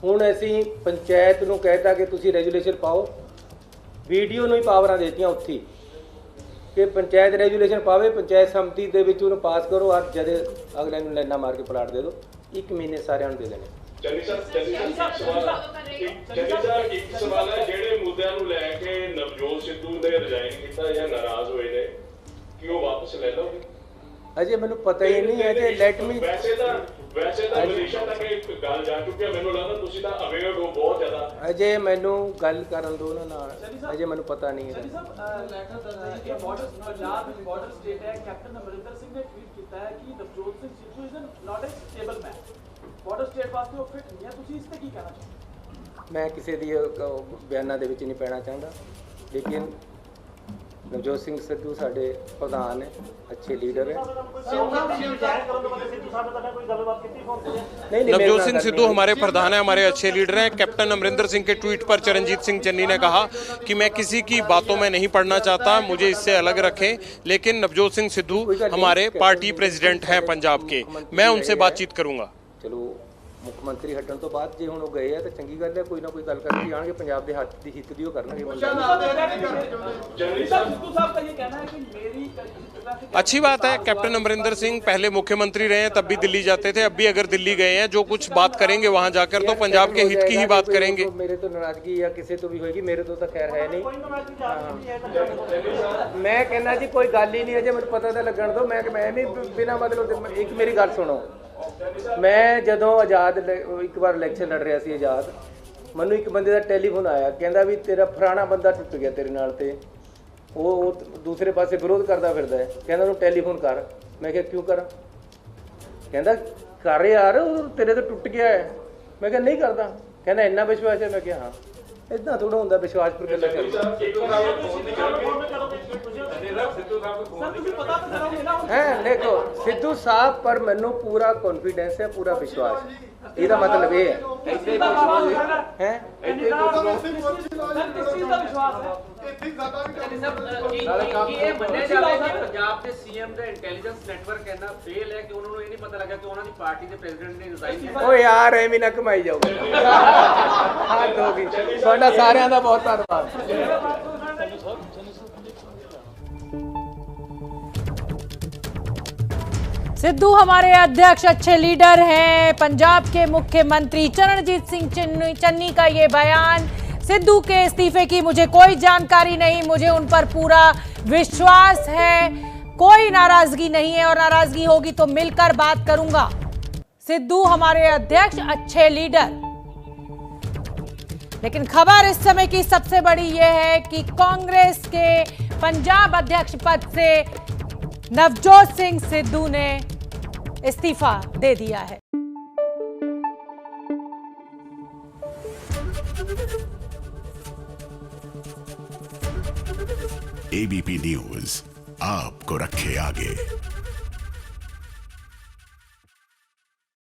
ਹੁਣ ਅਸੀਂ ਪੰਚਾਇਤ ਨੂੰ ਕਹਿਤਾ ਕਿ ਤੁਸੀਂ ਰੈਜੂਲੇਸ਼ਨ ਪਾਓ। ਵੀਡੀਓ ਨੂੰ ਹੀ ਪਾਵਰਾਂ ਦੇਤੀਆਂ ਉੱਥੇ ਕਿ ਪੰਚਾਇਤ ਰੈਜੂਲੇਸ਼ਨ ਪਾਵੇ, ਪੰਚਾਇਤ ਸਮਿਤੀ ਦੇ ਵਿੱਚ ਉਹਨੂੰ ਪਾਸ ਕਰੋ ਔਰ ਜਦ ਅਗਲੇ ਨੂੰ ਲਾਈਨਾਂ ਮਾਰ ਕੇ ਪਲਾਟ ਦੇ ਦਿਓ। 1 ਮਹੀਨੇ ਸਾਰਿਆਂ ਨੂੰ ਦੇ ਦੇਣੇ। ਚੰਨੀ ਸਾਹਿਬ ਇੱਕ ਸਵਾਲ ਹੈ, ਜਿਹੜੇ ਮੁੱਦਿਆਂ ਨੂੰ ਲੈ ਕੇ ਨਵਜੋਤ ਸਿੱਧੂ ਨੇ ਰਿਜ਼ਾਈਨ ਕੀਤਾ ਜਾਂ ਨਾਰਾਜ਼ ਹੋਏ ਨੇ ਕਿ ਉਹ ਵਾਪਸ ਲੈ ਲਓਗੇ? ਅਜੇ ਮੈਨੂੰ ਪਤਾ ਹੀ ਨਹੀਂ ਹੈ ਜੇ ਲੈਟ ਮੀ ਵੈਸੇ ਤਾਂ ਵਿਦੇਸ਼ਾਂ ਤੱਕ ਇੱਕ ਗੱਲ ਜਾ ਚੁੱਕੀ ਹੈ। ਮੈਨੂੰ ਲੱਗਦਾ ਤੁਸੀਂ ਤਾਂ ਅਵੇਅਰ ਹੋ ਬਹੁਤ ਜ਼ਿਆਦਾ। ਅਜੇ ਮੈਨੂੰ ਗੱਲ ਕਰਨ ਦਿਓ ਉਹਨਾਂ ਨਾਲ। ਅਜੇ ਮੈਨੂੰ ਪਤਾ ਨਹੀਂ ਹੈ। ਬਾਰਡਰ ਸਟੇਟ ਹੈ। ਕੈਪਟਨ ਅਮਰਿੰਦਰ ਸਿੰਘ ਨੇ ਟਵੀਟ ਕੀਤਾ ਹੈ ਕਿ Navjot Singh Sidhu is not a stable man. Border state ਵਾਸਤੇ ਉਹ ਫਿਟ ਨਹੀਂ ਹੈ। ਤੁਸੀਂ ਇਸ ਤੇ ਕੀ ਕਹਿਣਾ ਚਾਹੁੰਦੇ? ਮੈਂ ਕਿਸੇ ਦੀ ਬਿਆਨਾਂ ਦੇ ਵਿੱਚ ਨਹੀਂ ਪੈਣਾ ਚਾਹੁੰਦਾ, ਲੇਕਿਨ ਨਵਜੋਤ ਸਿੰਘ ਸਿੱਧੂ ਸਾਡੇ ਪ੍ਰਧਾਨ ਹੈ, अच्छे लीडर है। नवजोत सिंह सिद्धू हमारे प्रधान है, हमारे अच्छे लीडर हैं। कैप्टन अमरिंदर सिंह के ट्वीट पर चरणजीत सिंह चन्नी ने कहा कि मैं किसी की बातों में नहीं पड़ना चाहता, मुझे इससे अलग रखें। लेकिन नवजोत सिंह सिद्धू हमारे पार्टी प्रेसिडेंट हैं पंजाब के, मैं उनसे बातचीत करूंगा। चलो ਮੁੱਖ ਮੰਤਰੀ ਹਟਣ ਤੋਂ ਬਾਅਦ ਜੇ ਹੁਣ ਉਹ ਗਏ ਆ ਤਾਂ ਚੰਗੀ ਗੱਲ ਹੈ, ਕੋਈ ਨਾ ਕੋਈ ਗੱਲ ਕਰਕੇ ਆਣਗੇ। ਪੰਜਾਬ ਦੇ ਹੱਥ ਦੀ ਹਿੱਤ ਦੀ ਉਹ ਕਰਨਗੇ। अच्छी बात है। कैप्टन अमरिंदर सिंह पहले मुख्यमंत्री रहे हैं, तब भी दिल्ली जाते थे, अब भी अगर दिल्ली गए हैं, जो कुछ बात करेंगे वहां जाकर तो पंजाब के हित की ही बात करेंगे। मेरे तो नाराजगी या किसी तो भी होगी, मेरे तो खैर है नहीं। मैं कहना जी कोई गल ही नहीं है। जे मैं पता तो लगन दो। मैं भी बिना मतलब एक मेरी गल सुनो। मैं ਜਦੋਂ ਆਜ਼ਾਦ ਇੱਕ ਵਾਰ ਇਲੈਕਸ਼ਨ ਲੜ ਰਿਹਾ ਸੀ ਆਜ਼ਾਦ, ਮੈਨੂੰ ਇੱਕ ਬੰਦੇ ਦਾ ਟੈਲੀਫੋਨ ਆਇਆ, ਕਹਿੰਦਾ ਵੀ ਤੇਰਾ ਫਲਾਣਾ ਬੰਦਾ ਟੁੱਟ ਗਿਆ ਤੇਰੇ ਨਾਲ, ਤੇ ਉਹ ਦੂਸਰੇ ਪਾਸੇ ਵਿਰੋਧ ਕਰਦਾ ਫਿਰਦਾ ਹੈ, ਕਹਿੰਦਾ ਉਹਨੂੰ ਟੈਲੀਫੋਨ ਕਰ। ਮੈਂ ਕਿਹਾ ਕਿਉਂ ਕਰਾਂ? ਕਹਿੰਦਾ ਕਰ ਯਾਰ, ਉਹ ਤੇਰੇ ਤੋਂ ਟੁੱਟ ਗਿਆ ਹੈ। ਮੈਂ ਕਿਹਾ ਨਹੀਂ ਕਰਦਾ। ਕਹਿੰਦਾ ਇੰਨਾ ਵਿਸ਼ਵਾਸ ਹੈ? ਮੈਂ ਕਿਹਾ ਹਾਂ। ਇਦਾਂ ਥੋੜਾ ਹੁੰਦਾ ਵਿਸ਼ਵਾਸ ਪਰ ਗੱਲਾਂ ਹੈ। ਦੇਖੋ ਸਿੱਧੂ ਸਾਹਿਬ ਪਰ ਮੈਨੂੰ ਪੂਰਾ ਕੌਨਫੀਡੈਂਸ ਹੈ, ਪੂਰਾ ਵਿਸ਼ਵਾਸ। ਇਹਦਾ ਮਤਲਬ ਇਹ ਹੈ ਪੰਜਾਬ ਦੇ ਸੀਐਮ ਦਾ ਇੰਟੈਲੀਜੈਂਸ ਨੈਟਵਰਕ ਇੰਨਾ ਫੇਲ ਹੈ ਕਿ ਉਹਨਾਂ ਨੂੰ ਇਹ ਨਹੀਂ ਪਤਾ ਲੱਗਾ ਕਿ ਉਹਨਾਂ ਦੀ ਪਾਰਟੀ ਦੇ ਪ੍ਰੈਜ਼ੀਡੈਂਟ ਨੇ ਰਿਜ਼ਾਈਨ ਕੀਤਾ। ਓ ਯਾਰ ਐਵੇਂ ਨਾ ਕਮਾਈ ਜਾਓ। ਹੱਦ ਹੋ ਗਈ। ਤੁਹਾਡਾ ਸਾਰਿਆਂ ਦਾ ਬਹੁਤ ਧੰਨਵਾਦ। सिद्धू हमारे अध्यक्ष, अच्छे लीडर हैं। पंजाब के मुख्यमंत्री चरणजीत सिंह चन्नी का ये बयान, सिद्धू के इस्तीफे की मुझे कोई जानकारी नहीं, मुझे उन पर पूरा विश्वास है, कोई नाराजगी नहीं है और नाराजगी होगी तो मिलकर बात करूंगा। सिद्धू हमारे अध्यक्ष, अच्छे लीडर। लेकिन खबर इस समय की सबसे बड़ी यह है कि कांग्रेस के पंजाब अध्यक्ष पद से नवजोत सिंह सिद्धू ने इस्तीफा दे दिया है। एबीपी न्यूज आपको रखे आगे।